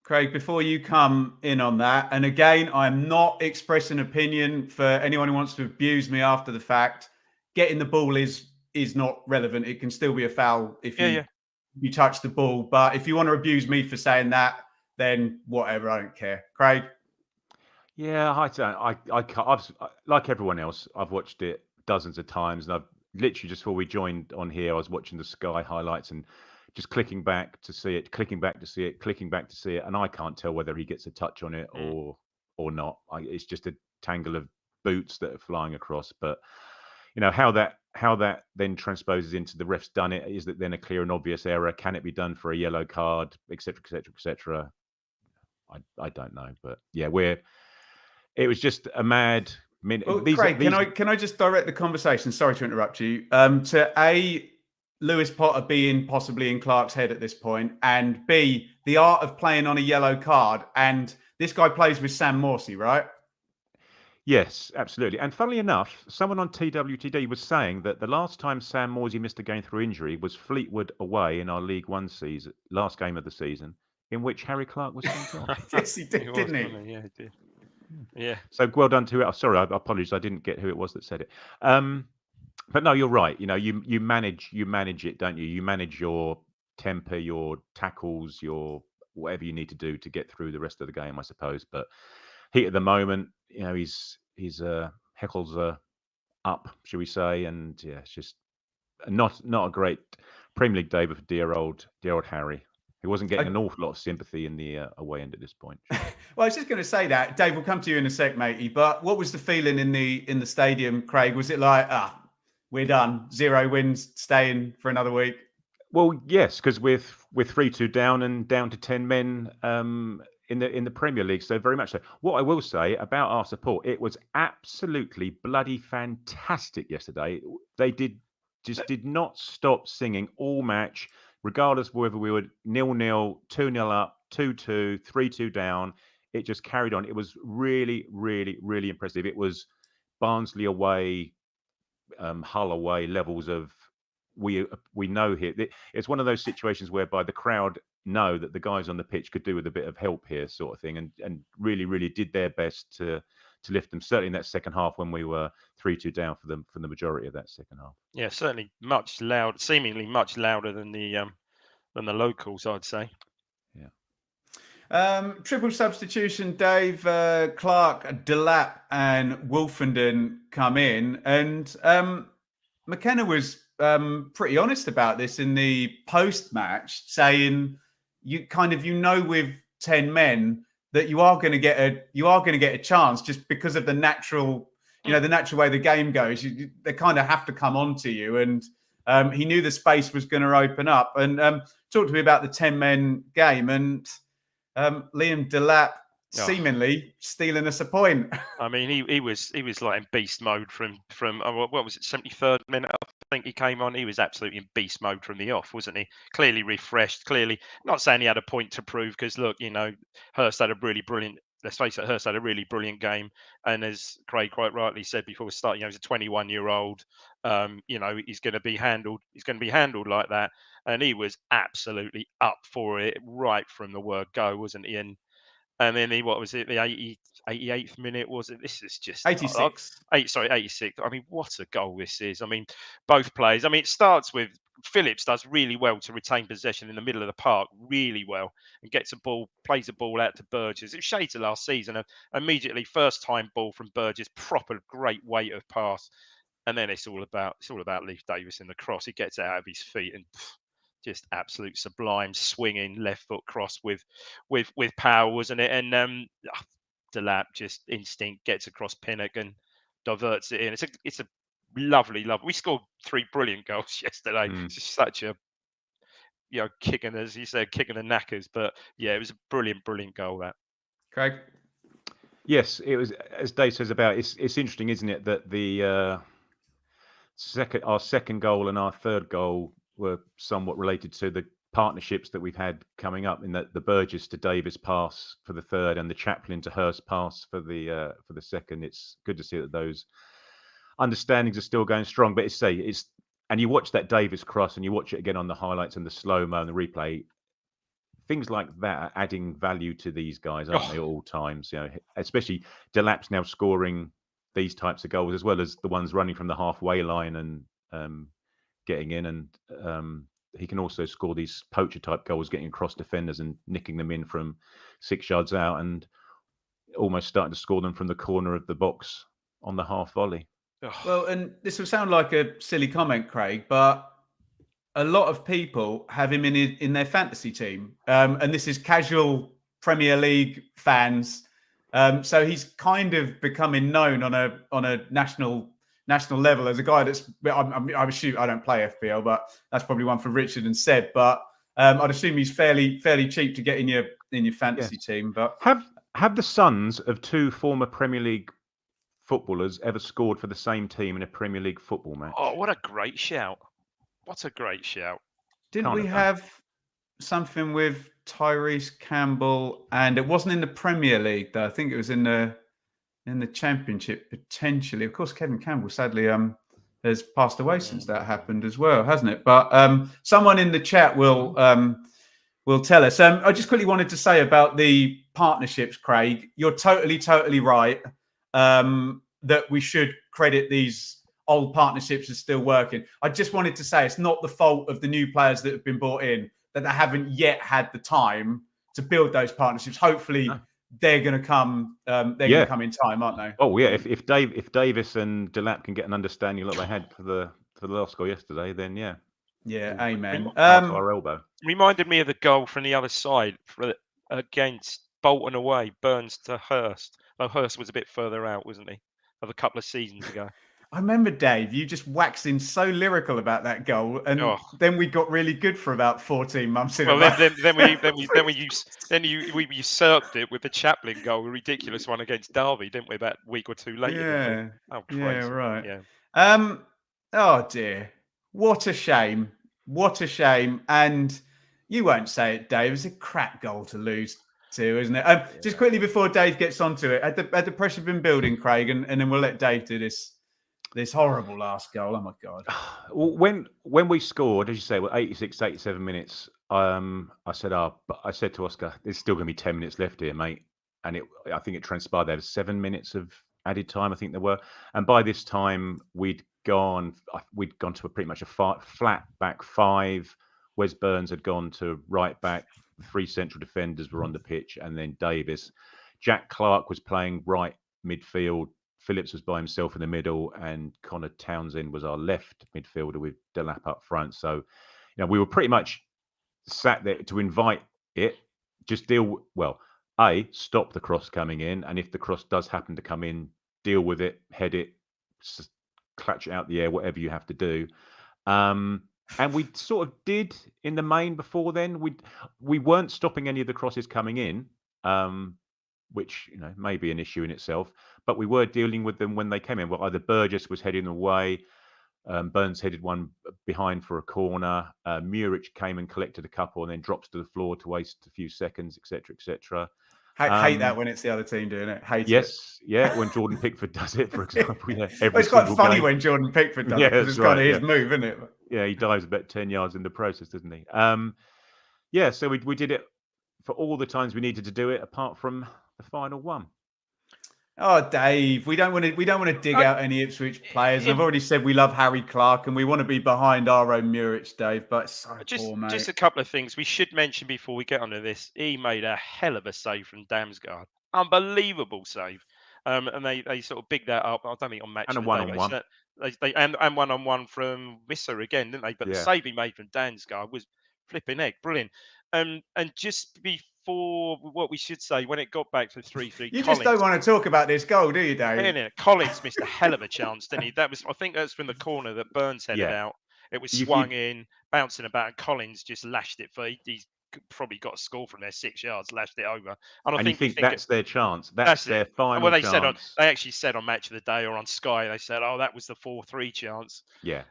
Craig, before you come in on that, and again, I'm not expressing opinion for anyone who wants to abuse me after the fact. Getting the ball is not relevant. It can still be a foul if you touch the ball. But if you want to abuse me for saying that, then whatever, I don't care. Craig? Yeah, I like everyone else, I've watched it dozens of times, and I've literally just before we joined on here, I was watching the Sky highlights and just clicking back to see it, clicking back to see it, and I can't tell whether he gets a touch on it or not. It's just a tangle of boots that are flying across. But how that then transposes into the ref's done it. Is that then a clear and obvious error? Can it be done for a yellow card, etc., etc., etc.? I don't know, but yeah, it was just a mad minute. Craig, can I just direct the conversation? Sorry to interrupt you. To Lewis Potter being possibly in Clark's head at this point, and B, the art of playing on a yellow card. And this guy plays with Sam Morsey, right? Yes, absolutely. And funnily enough, someone on TWTD was saying that the last time Sam Morsey missed a game through injury was Fleetwood away in our League One season, last game of the season, in which Harry Clark was sent off. Yes, he did, didn't he? Yeah, he did. Yeah. So well done to it. Sorry, I apologize. I didn't get who it was that said it. But no, you're right. You manage it, don't you? You manage your temper, your tackles, your whatever you need to do to get through the rest of the game, I suppose. But heat at the moment, his heckles are up, shall we say? And yeah, it's just not a great Premier League day for dear old Harry. He wasn't getting an awful lot of sympathy in the away end at this point. Well, I was just going to say that, Dave. We'll come to you in a sec, matey. But what was the feeling in the stadium, Craig? Was it like, we're done, 0 wins, staying for another week? Well, yes, because we're 3-2 down and down to 10 men in the Premier League, so very much so. What I will say about our support, it was absolutely bloody fantastic yesterday. They did not stop singing all match, regardless of whether we were 0-0, 2-0 up, 2-2, 3-2 down. It just carried on. It was really, really, really impressive. It was Barnsley away, Hull away levels of we know here. It's one of those situations whereby the crowd know that the guys on the pitch could do with a bit of help here, sort of thing, and really, really did their best to lift them. Certainly in that second half when we were 3-2 down for the majority of that second half. Yeah, certainly seemingly much louder than the locals, I'd say. Yeah. Triple substitution, Dave, Clark, Delap and Wolfenden come in, and McKenna was pretty honest about this in the post-match, saying with 10 men that you are going to get a chance just because of the natural way the game goes. They kind of have to come onto you, and he knew the space was going to open up. And talk to me about the 10-men game and Liam Delap seemingly stealing us a point. I mean, he was like in beast mode from what was it, 73rd minute? I think he came on. He was absolutely in beast mode from the off, wasn't he? Clearly refreshed. Clearly, not saying he had a point to prove, because look, Hirst had a really brilliant. Let's face it, Hirst had a really brilliant game, and as Craig quite rightly said before we start, he's a 21-year-old. He's going to be handled. He's going to be handled like that, and he was absolutely up for it right from the word go, wasn't he? And then the 88th minute, was it? This is just 86. 86. I mean, what a goal this is. I mean, both players. I mean, it starts with Phillips does really well to retain possession in the middle of the park, really well, and plays a ball out to Burgess. It shades of last season. Immediately, first time ball from Burgess, proper great weight of pass, and then it's all about Leif Davis in the cross. He gets out of his feet and just absolute sublime swinging left foot cross with power, wasn't it? And Delap, just instinct, gets across Pinnock and diverts it in. It's a lovely. We scored 3 brilliant goals yesterday. It's just such a kicking, as you said, kicking the knackers. But yeah, it was a brilliant goal, that. Craig? Yes, it was, as Dave says about it's interesting, isn't it, that our second goal and our third goal were somewhat related to the partnerships that we've had coming up, in that the Burgess to Davis pass for the third and the Chaplin to Hirst pass for the second. It's good to see that those understandings are still going strong. But and you watch that Davis cross and you watch it again on the highlights and the slow-mo and the replay. Things like that are adding value to these guys, aren't they, at all times? Especially Delap's now scoring these types of goals, as well as the ones running from the halfway line and getting in, and he can also score these poacher type goals, getting across defenders and nicking them in from 6 yards out, and almost starting to score them from the corner of the box on the half volley. Well, and this will sound like a silly comment, Craig, but a lot of people have him in their fantasy team, and this is casual Premier League fans. So he's kind of becoming known on a national level as a guy that's. I assume, I don't play FPL, but that's probably one for Richard and Seb. But I'd assume he's fairly cheap to get in your fantasy team. But have the sons of 2 former Premier League footballers ever scored for the same team in a Premier League football match? Oh, what a great shout! What a great shout! Didn't we have something with Tyrese Campbell? And it wasn't in the Premier League, though. I think it was in the Championship, potentially. Of course, Kevin Campbell sadly has passed away since that happened as well, hasn't it? But someone in the chat will tell us. I just quickly wanted to say about the partnerships, Craig. You're totally right that we should credit these old partnerships as still working. I just wanted to say it's not the fault of the new players that have been brought in that they haven't yet had the time build those partnerships. Hopefully, they're going to come. They're going to come in time, aren't they? Oh yeah, if Davis and Delap can get an understanding like they had for the last goal yesterday, then yeah. Yeah, amen. Our elbow reminded me of the goal from the other side against Bolton away, Burns to Hirst. Though Hirst was a bit further out, wasn't he? Of a couple of seasons ago. I remember, Dave, you just waxing so lyrical about that goal, and then we got really good for about 14 months in a row. We usurped it with the Chaplin goal, a ridiculous one against Derby, didn't we? About a week or two later. Yeah. Oh, crazy. Yeah, right. Yeah. Oh dear, what a shame! What a shame! And you won't say it, Dave. It's a crap goal to lose to, isn't it? Just quickly before Dave gets onto it, had the pressure been building, Craig, and then we'll let Dave do this horrible last goal. Oh my God. When we scored, as you say, 86, 87 minutes, I said to Oscar, there's still going to be 10 minutes left here, mate. And I think it transpired there was 7 minutes of added time, I think there were. And by this time, we'd gone to pretty much a flat back five. Wes Burns had gone to right back. The three central defenders were on the pitch, and then Davis. Jack Clark was playing right midfield. Phillips was by himself in the middle, and Connor Townsend was our left midfielder with Delap up front. So, we were pretty much sat there to invite it. Just stop the cross coming in, and if the cross does happen to come in, deal with it, head it, clutch it out the air, whatever you have to do. And we sort of did in the main before then. We weren't stopping any of the crosses coming in, which may be an issue in itself, but we were dealing with them when they came in. Well, either Burgess was heading away, Burns headed one behind for a corner, Murich came and collected a couple and then drops to the floor to waste a few seconds, etc., etc. Hate that when it's the other team doing it. When Jordan Pickford does it, for example. Yeah, it's quite funny when Jordan Pickford does it, because it's kind of his move, isn't it? Yeah, he dives about 10 yards in the process, doesn't he? So we did it for all the times we needed to do it, apart from the final one. Oh, Dave, we don't want to dig out any Ipswich players. And I've already said we love Harry Clark and we want to be behind our own Murich, Dave. But it's so poor, mate. Just a couple of things we should mention before we get onto this. He made a hell of a save from Damsgaard, unbelievable save. And they sort of bigged that up. I don't think on match and a one-on-one. And one-on-one from Visser again, didn't they? But the save he made from Damsgaard was flipping egg, brilliant. And just before what we should say, when it got back to 3-3, you just don't want to talk about this goal, do you, Dave? Collins missed a hell of a chance, didn't he? I think that's from the corner that Burns headed out. It was swung in, bouncing about, and Collins just lashed it for. He's probably got a score from there, 6 yards, lashed it over. And you think that's their chance? That's their final chance. They actually said on Match of the Day or on Sky, they said, "Oh, that was the 4-3 chance." Yeah.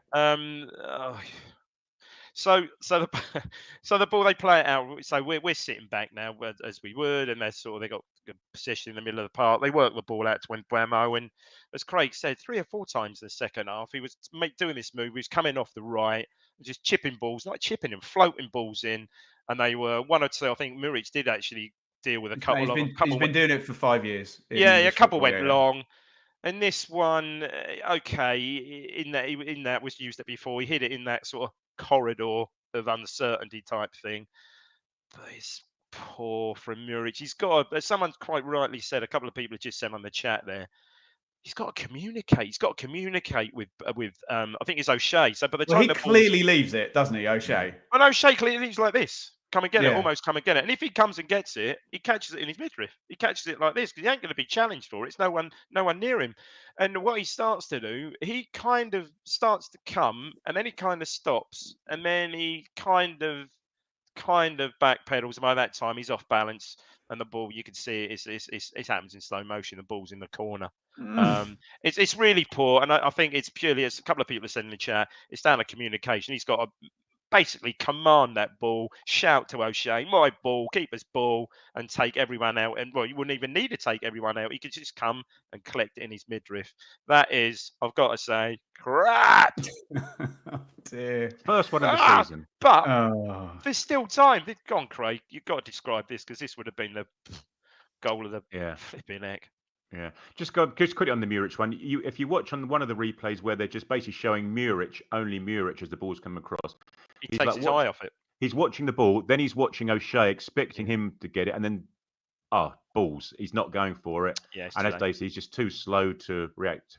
So the ball, they play it out. So we're sitting back now as we would, and they got good position in the middle of the park. They work the ball out to Wembuemo, and as Craig said, 3 or 4 times in the second half, he was doing this move. He was coming off the right, just chipping balls, not chipping them, floating balls in, and they were 1 or 2. I think Muric did actually deal with a couple. He's been doing it for 5 years. A couple went long. And this one, in that was used it before. He hit it in that sort of corridor of uncertainty type thing. But it's poor from Muric. He's got, as someone quite rightly said, a couple of people have just said on the chat there, he's got to communicate. He's got to communicate with I think it's O'Shea. So by the time he clearly leaves it, doesn't he, O'Shea? And O'Shea clearly leaves like this. Come and get it, almost come and get it. And if he comes and gets it, he catches it in his midriff. He catches it like this because he ain't going to be challenged for it. It's no one near him. And what he starts to do, he kind of starts to come, and then he kind of stops, and then he kind of backpedals. And by that time, he's off balance, and the ball, you can see it happens in slow motion. The ball's in the corner. It's really poor, and I think it's purely, as a couple of people have said in the chat, it's down to communication. He's got to basically command that ball, shout to O'Shea, my ball, keeper's ball, and take everyone out. And you wouldn't even need to take everyone out. He could just come and collect it in his midriff. That is, I've got to say, crap. Oh, dear. First one of the season. But there's still time. Go on, Craig. You've got to describe this, because this would have been the goal of the flipping heck. Yeah, just quickly on the Muric one. If you watch on one of the replays where they're just basically showing only Muric as the ball's come across, he takes his eye off it. He's watching the ball, then he's watching O'Shea, expecting him to get it, and then balls. He's not going for it. Yeah, And as Dave said, he's just too slow to react.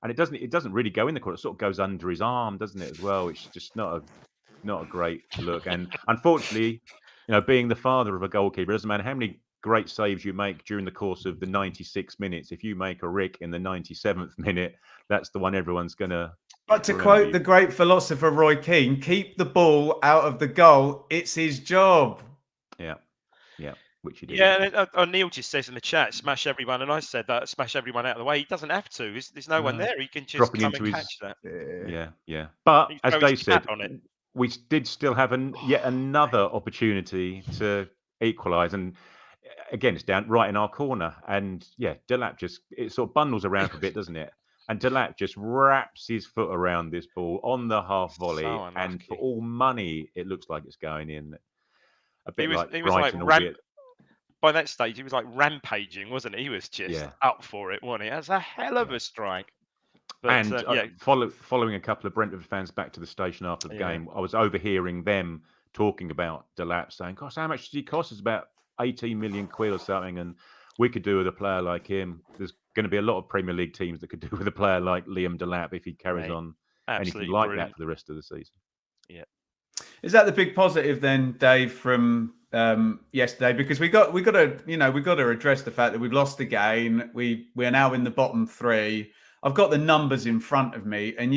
And it doesn't really go in the corner. It sort of goes under his arm, doesn't it, as well? It's just not a great look. And unfortunately, being the father of a goalkeeper, it doesn't matter how many great saves you make during the course of the 96 minutes. If you make a rick in the 97th minute, that's the one everyone's going to. But to quote the great philosopher Roy Keane, keep the ball out of the goal. It's his job. Yeah. Which he did. Yeah, and Neil just says in the chat, smash everyone. And I said that, smash everyone out of the way. He doesn't have to. There's no one there. He can just come and catch that. Yeah. But as Dave said, we did still have yet another opportunity to equalise. And again, it's down right in our corner. And yeah, Delap it sort of bundles around for a bit, doesn't it? And Delap just wraps his foot around this ball on the half volley. And for all money, it looks like it's going in. A bit like Brighton, albeit. By that stage, he was like rampaging, wasn't he? He was just up for it, wasn't he? That's a hell of a strike. But, following a couple of Brentford fans back to the station after the game, I was overhearing them talking about Delap, saying, "Gosh, how much does he cost us? About 18 million quid or something, and we could do with a player like him." There's going to be a lot of Premier League teams that could do with a player like Liam Delap if he carries on anything like that for the rest of the season. Yeah. Is that the big positive then, Dave, from yesterday? Because we got to address the fact that we've lost the game. We are now in the bottom three. I've got the numbers in front of me, and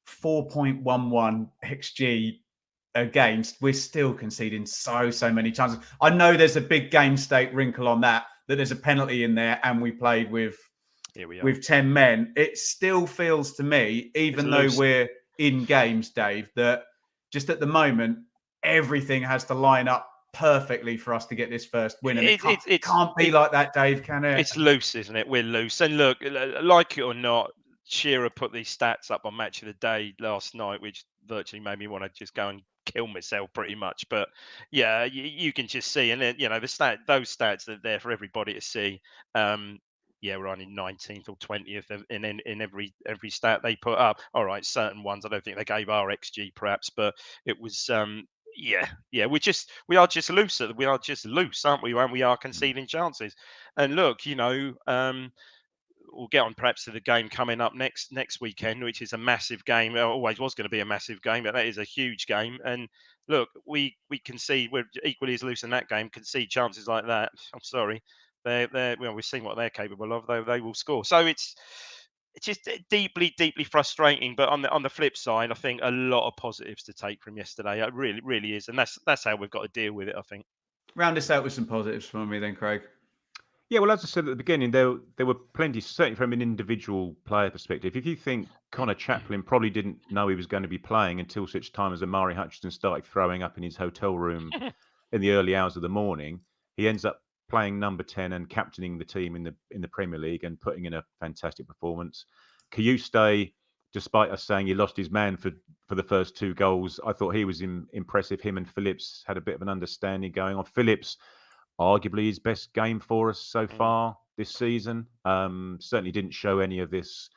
4.11 XG against. We're still conceding so many chances. I know there's a big game state wrinkle on that there's a penalty in there, and we played with 10 men. It still feels to me, even though we're in games, Dave, that just at the moment, everything has to line up perfectly for us to get this first win. And it can't be like that, Dave, can it? It's loose, isn't it? We're loose. And look, like it or not, Shearer put these stats up on Match of the Day last night, which virtually made me want to just go and kill myself pretty much. But yeah, you can just see, and those stats are there for everybody to see. We're on in 19th or 20th in every stat they put up. All right, certain ones I don't think they gave our XG perhaps, but it was we are just loose. We are just loose, aren't we? And we are conceding chances. And look, we'll get on perhaps to the game coming up next weekend, which is a massive game. It always was going to be a massive game, but that is a huge game. And look, we concede. We're equally as loose in that game. Concede chances like that. I'm sorry. We've seen what they're capable of. They will score. So it's just deeply frustrating. But on the flip side, I think a lot of positives to take from yesterday. It really is, and that's how we've got to deal with it, I think. Round us out with some positives for me, then, Craig. Yeah, well, as I said at the beginning, there were plenty, certainly from an individual player perspective. If you think Connor Chaplin probably didn't know he was going to be playing until such time as Amari Hutchinson started throwing up in his hotel room in the early hours of the morning, he ends up playing number 10 and captaining the team in the Premier League and putting in a fantastic performance. Kayuste, despite us saying he lost his man for the first two goals, I thought he was impressive. Him and Phillips had a bit of an understanding going on. Phillips, arguably his best game for us so far this season. Certainly didn't show any of this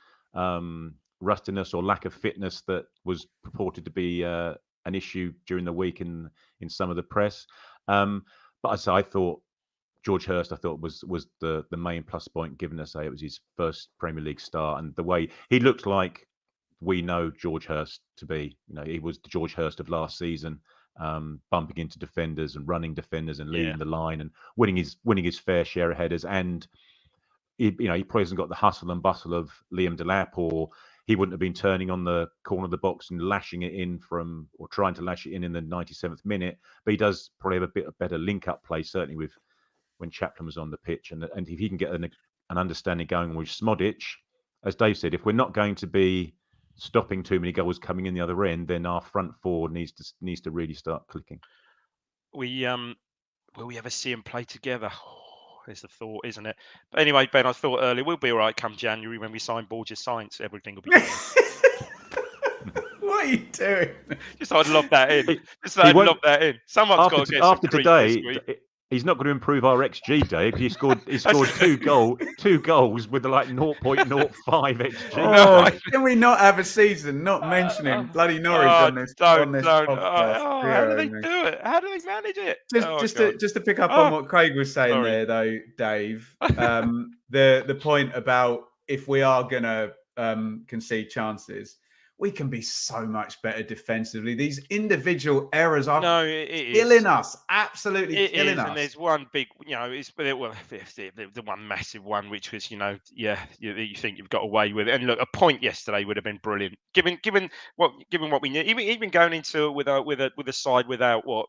rustiness or lack of fitness that was purported to be an issue during the week in some of the press. But I thought George Hirst, was the main plus point, given us it was his first Premier League start, and the way he looked like we know George Hirst to be. He was the George Hirst of last season. Bumping into defenders and running defenders and leading the line and winning his fair share of headers. And he probably hasn't got the hustle and bustle of Liam Delap, or he wouldn't have been turning on the corner of the box and lashing it in or trying to lash it in the 97th minute. But he does probably have a bit of better link-up play, certainly with when Chaplin was on the pitch. And if he can get an understanding going with Smodic, as Dave said, if we're not going to be stopping too many goals coming in the other end, then our front four needs to really start clicking. Will we ever see them play together? Is the thought, isn't it? But anyway, Ben, I thought earlier we'll be all right come January when we sign Borges Science. Everything will be fine. What are you doing? I'd lob that in. I'd lob that in. Someone's got to get after today. He's not going to improve our XG, Dave. He scored two goals with like 0.05 XG. Oh, can we not have a season not mentioning bloody Norwich on this podcast? How do they do it? How do they manage it? Just to pick up on what Craig was saying there, though, Dave. The point about if we are going to concede chances, we can be so much better defensively. These individual errors are killing us, absolutely killing us. And there's one big, it's the one massive one, which was, you think you've got away with it. And look, a point yesterday would have been brilliant, given what we knew. Even going into with a side without what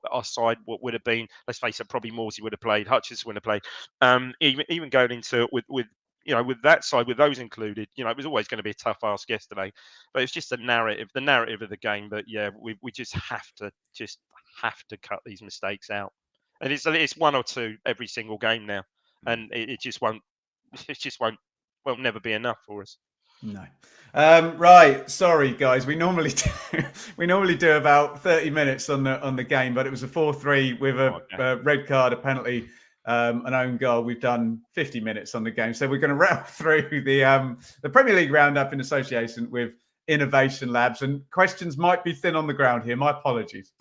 would have been. Let's face it, probably Morsey would have played, Hutchinson would have played. Even going into it with that side, with those included, it was always going to be a tough ask yesterday. But it's just the narrative of the game. But yeah, we just have to cut these mistakes out. And it's one or two every single game now, and it just won't never be enough for us. No. Right. Sorry, guys. We normally do about 30 minutes on the game, but it was a 4-3 with a red card, a penalty, an own goal. We've done 50 minutes on the game, so we're going to rattle through the Premier League roundup in association with Innovation Labs, and questions might be thin on the ground here. My apologies.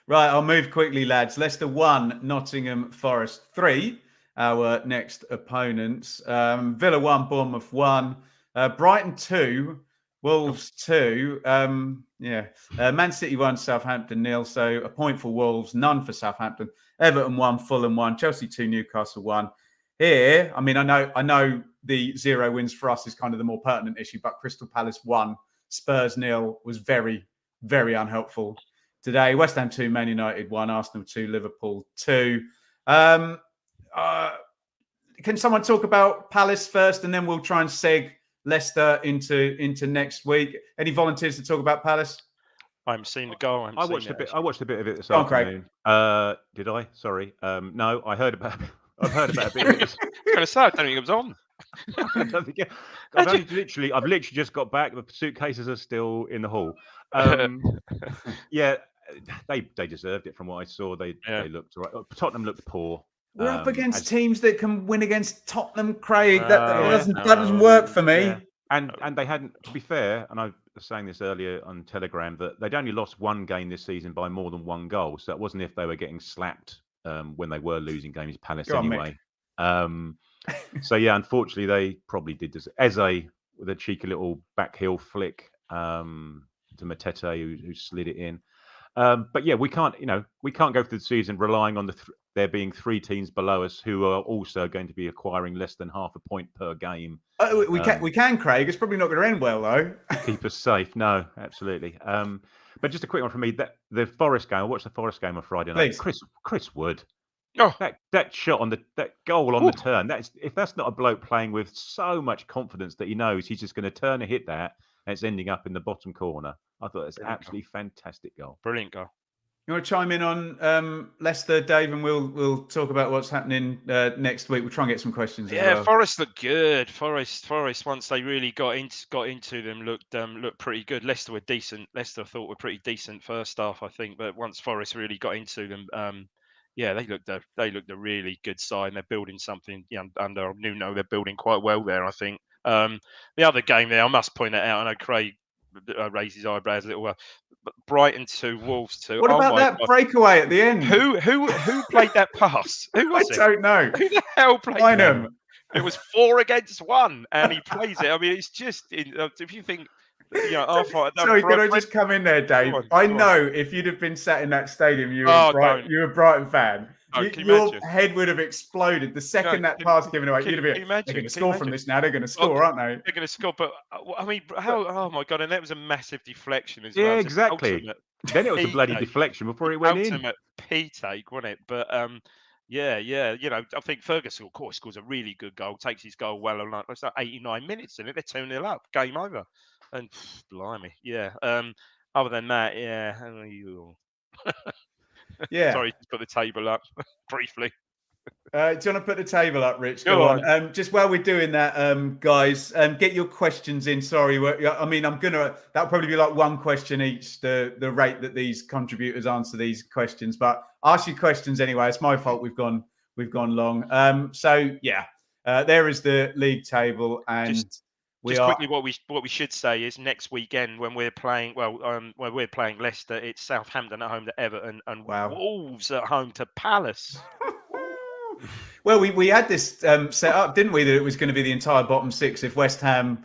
Right, I'll move quickly, lads. Leicester 1, Nottingham Forest 3, our next opponents. Villa 1, Bournemouth 1, Brighton 2, Wolves 2. Man City 1, Southampton 0. So a point for Wolves, none for Southampton. Everton 1, Fulham 1, Chelsea 2, Newcastle 1. Here, I mean, I know the 0 wins for us is kind of the more pertinent issue, but Crystal Palace 1, Spurs 0 was very, very unhelpful today. West Ham 2, Man United 1, Arsenal 2, Liverpool 2. Can someone talk about Palace first, and then we'll try and seg Leicester into next week? Any volunteers to talk about Palace? I'm seeing the goal. I watched a bit of it this afternoon. Did I? Sorry. No, I've heard about a bit of it. I was going to say, I don't think it was on. I've literally just got back. The suitcases are still in the hall. Yeah, they deserved it from what I saw. They looked right. Tottenham looked poor. We're up against teams that can win against Tottenham, Craig. That doesn't work for me. Yeah. And they hadn't, to be fair, and I was saying this earlier on Telegram, that they'd only lost one game this season by more than one goal. So it wasn't if they were getting slapped when they were losing games, Palace anyway. So yeah, unfortunately, they probably did this. Eze with a cheeky little backheel flick to Matete, who slid it in. But yeah, we can't go through the season relying on there being three teams below us who are also going to be acquiring less than half a point per game. We can, Craig. It's probably not going to end well, though. Keep us safe. No, absolutely. But just a quick one from me. The Forest game. I watched the Forest game on Friday night. Chris Wood. Oh, that shot on that goal on the turn. If that's not a bloke playing with so much confidence that he knows he's just going to turn and hit that, and it's ending up in the bottom corner. I thought it's absolutely fantastic goal. Brilliant goal. You want to chime in on Leicester, Dave, and we'll talk about what's happening next week. We'll try and get some questions. Yeah, as well. Forest looked good. Forest once they really got into them looked pretty good. Leicester were decent. Leicester I thought were pretty decent first half, I think, but once Forest really got into them, they looked a really good side. They're building something under Nuno. They're building quite well there, I think. The other game there, I must point it out. I know Craig raised his eyebrows a little while. But Brighton 2, Wolves 2. What about that breakaway at the end? Who played that pass? Who was it? I don't know. Who the hell played that? It was 4 against 1, and he plays it. I mean, it's just if you think. Sorry, can I just come in there, Dave? I know if you'd have been sat in that stadium, you're a Brighton fan. Your head would have exploded the second that pass given away. You'd have been. They're going to score from this now. They're going to score, aren't they? They're going to score, but I mean, how? Oh my god! And that was a massive deflection as well. Yeah, exactly. Then it was a bloody deflection before it went in. Ultimate P-take, wasn't it? But I think Ferguson, of course, scores a really good goal. Takes his goal well on. It's like 89 minutes in it. They're 2-0 up. Game over. And blimey, yeah. Other than that, yeah. Yeah. Sorry to put the table up briefly. Do you want to put the table up, Rich? Go on. Just while we're doing that, guys, get your questions in. Sorry, that'll probably be like one question each. The rate that these contributors answer these questions, but ask your questions anyway. It's my fault we've gone long. There is the league table, and quickly, what we should say is next weekend when we're playing, when we're playing Leicester, it's Southampton at home to Everton and Wolves at home to Palace. Well, we had this set up, didn't we? That it was going to be the entire bottom six if West Ham,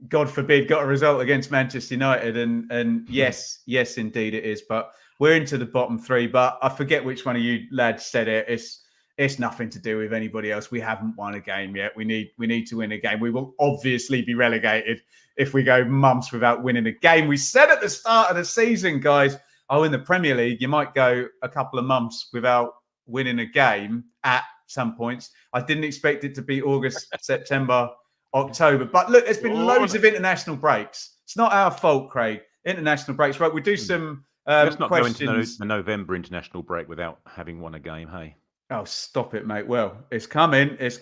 God forbid, got a result against Manchester United. And yes, indeed it is. But we're into the bottom three. But I forget which one of you lads said it. It's nothing to do with anybody else. We haven't won a game yet. We need to win a game. We will obviously be relegated if we go months without winning a game. We said at the start of the season, guys, in the Premier League, you might go a couple of months without winning a game at some points. I didn't expect it to be August, September, October. But look, there's been loads of international breaks. It's not our fault, Craig. International breaks, right? We do some let's not questions. go into the November international break without having won a game, hey? Oh, stop it, mate. Well, it's coming. Just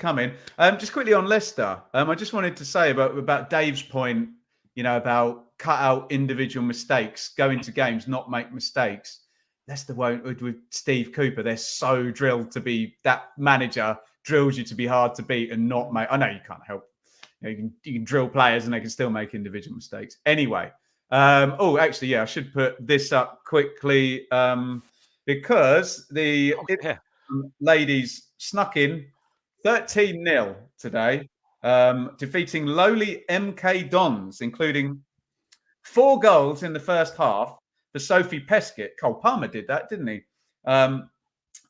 quickly on Leicester. I just wanted to say about Dave's point, about cut out individual mistakes, go into games, not make mistakes. Leicester won't with Steve Cooper. They're so drilled to be that manager drills you to be hard to beat and not make. I know you can't help. You can drill players and they can still make individual mistakes. Anyway, I should put this up quickly because the ladies snuck in 13-0 today, defeating lowly MK Dons, including 4 goals in the first half. For Sophie Peskett. Cole Palmer did that, didn't he? And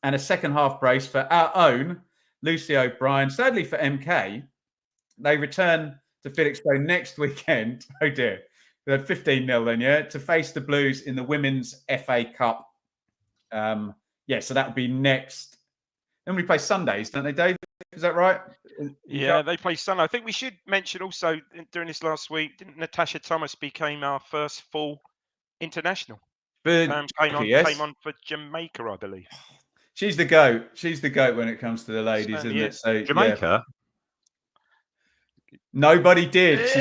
a second half brace for our own Lucy O'Brien. Sadly for MK, they return to Felixstowe next weekend. Oh dear. They're 15-0 then, to face the Blues in the Women's FA Cup. So that would be next. Then we play Sundays, don't they, Dave? Is that right? Yeah, they play Sunday. I think we should mention also during this last week, didn't Natasha Thomas became our first full international? Came on for Jamaica, I believe. She's the goat. She's the goat when it comes to the ladies, isn't it? So Jamaica. Yeah. Nobody did. She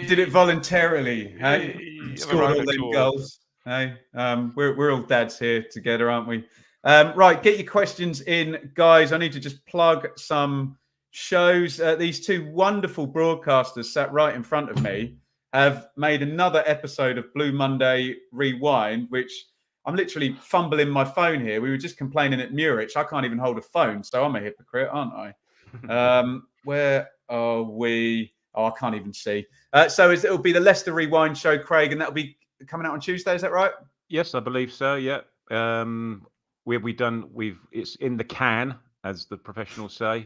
did it voluntarily. Hey, scored all them goals. Hey, we're all dads here together, aren't we? Right, get your questions in, guys. I need to just plug some shows. These two wonderful broadcasters sat right in front of me have made another episode of Blue Monday Rewind, which I'm literally fumbling my phone here. We were just complaining at Murich. I can't even hold a phone, so I'm a hypocrite, aren't I? Where are we? Oh, I can't even see. It'll be the Leicester Rewind show, Craig, and that'll be coming out on Tuesday. Is that right? Yes, I believe so. Yeah. It's in the can, as the professionals say.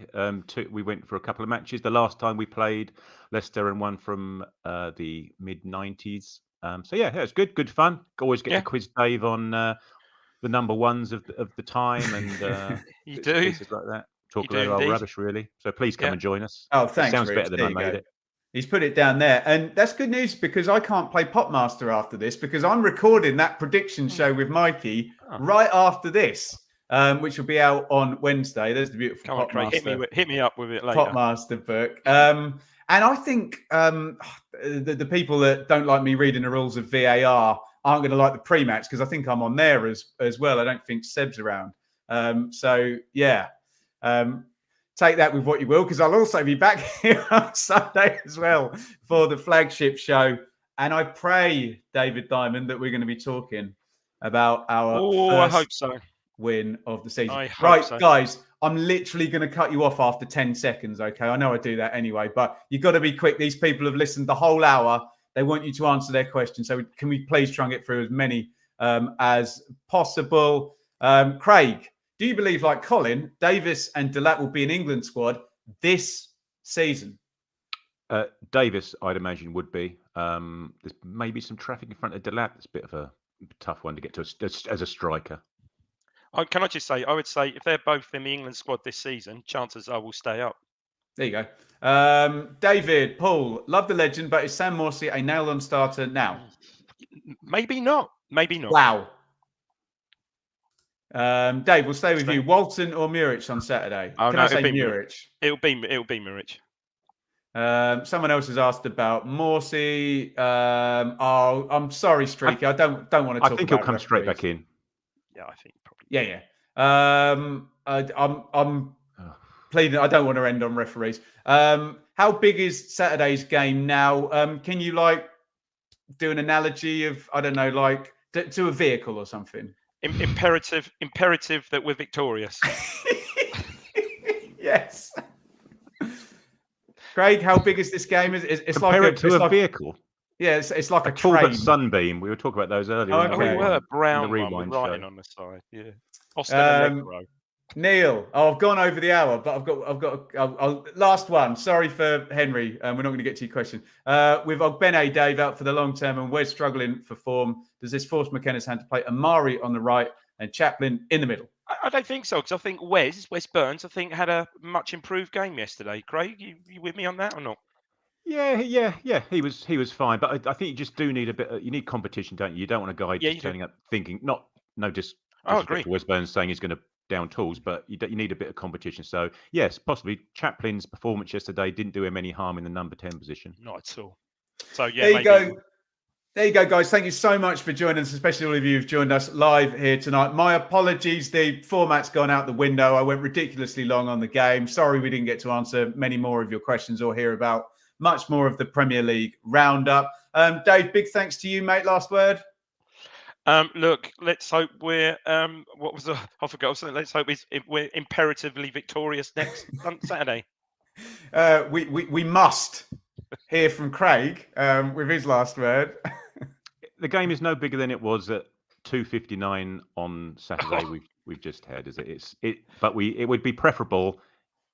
We went for a couple of matches. The last time we played Leicester and one from the mid-90s. It's good fun. Always get to quiz Dave on the number ones of the time and you do pieces like that. Talk a lot of rubbish, really. So please come and join us. Oh, thanks. It sounds better than I made it. He's put it down there, and that's good news because I can't play Popmaster after this because I'm recording that prediction show with Mikey right after this. Which will be out on Wednesday. There's the beautiful Popmaster. Hit me up with it later. Popmaster book. And I think the people that don't like me reading the rules of VAR aren't going to like the pre-match because I think I'm on there as well. I don't think Seb's around. Take that with what you will because I'll also be back here on Sunday as well for the flagship show. And I pray, David Diamond, that we're going to be talking about our I hope so. Win of the season. So. Guys, I'm literally going to cut you off after 10 seconds, okay? I know I do that anyway, but you've got to be quick. These people have listened the whole hour. They want you to answer their questions. So can we please try and get through as many as possible? Craig, do you believe, like Colin, Davis and Delap will be in England squad this season? Davis, I'd imagine, would be. There's maybe some traffic in front of Delap. It's a bit of a tough one to get to as a striker. Can I just say, I would say if they're both in the England squad this season, chances are we'll stay up. There you go. David, Paul, love the legend, but is Sam Morsey a nailed-on starter now? Maybe not. Maybe not. Wow. Dave, we'll stay with you. Walton or Murich on Saturday? Oh, Can no, I say Murich? It'll be Murich. Someone else has asked about Morsey. I'm sorry, Streaky. I don't want to talk about. I think he'll come straight back in. Yeah, I think probably. Yeah. I'm pleading. I don't want to end on referees. How big is Saturday's game now? Can you do an analogy of, I don't know, to a vehicle or something? Imperative that we're victorious. Yes. Craig, how big is this game? It's Compare it to a vehicle. Yeah, it's like a train. train. Sunbeam. We were talking about those earlier. Oh, we were brown the one with writing on the side. Yeah. Austin Allegro. Neil, I've gone over the hour, but I've got last one. Sorry for Henry, we're not going to get to your question. With Ogbene Dave out for the long term and we're struggling for form, does this force McKenna's hand to play Amari on the right and Chaplin in the middle? I don't think so, because I think Wes Burns, had a much improved game yesterday. Craig, you with me on that or not? Yeah. He was fine, but I think you just do need a bit. You need competition, don't you? You don't want a guy just turning up thinking I agree. Wes Burns saying he's going to down tools, but you need a bit of competition. So yes, possibly Chaplin's performance yesterday didn't do him any harm in the number 10 position. Not at all. So yeah, there you go. There you go, guys. Thank you so much for joining us, especially all of you who've joined us live here tonight. My apologies. The format's gone out the window. I went ridiculously long on the game. Sorry we didn't get to answer many more of your questions or hear about much more of the Premier League roundup. Dave, big thanks to you, mate. Last word. Look, let's hope we're I forgot something. Let's hope we're imperatively victorious next Saturday. We must hear from Craig with his last word. The game is no bigger than it was at 2:59 on Saturday. We've just had, is it? But it would be preferable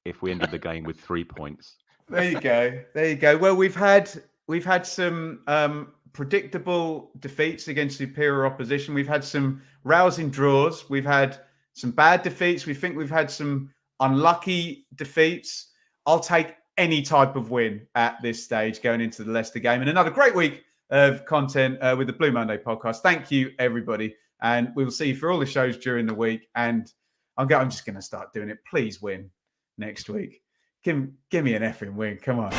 if we ended the game with 3 points. There you go. Well, we've had some predictable defeats against superior opposition. We've had some rousing draws. We've had some bad defeats. We think we've had some unlucky defeats. I'll take any type of win at this stage going into the Leicester game. And another great week of content with the Blue Monday podcast. Thank you, everybody. And we will see you for all the shows during the week. And I'm just going to start doing it. Please win next week. Give me an effing win. Come on.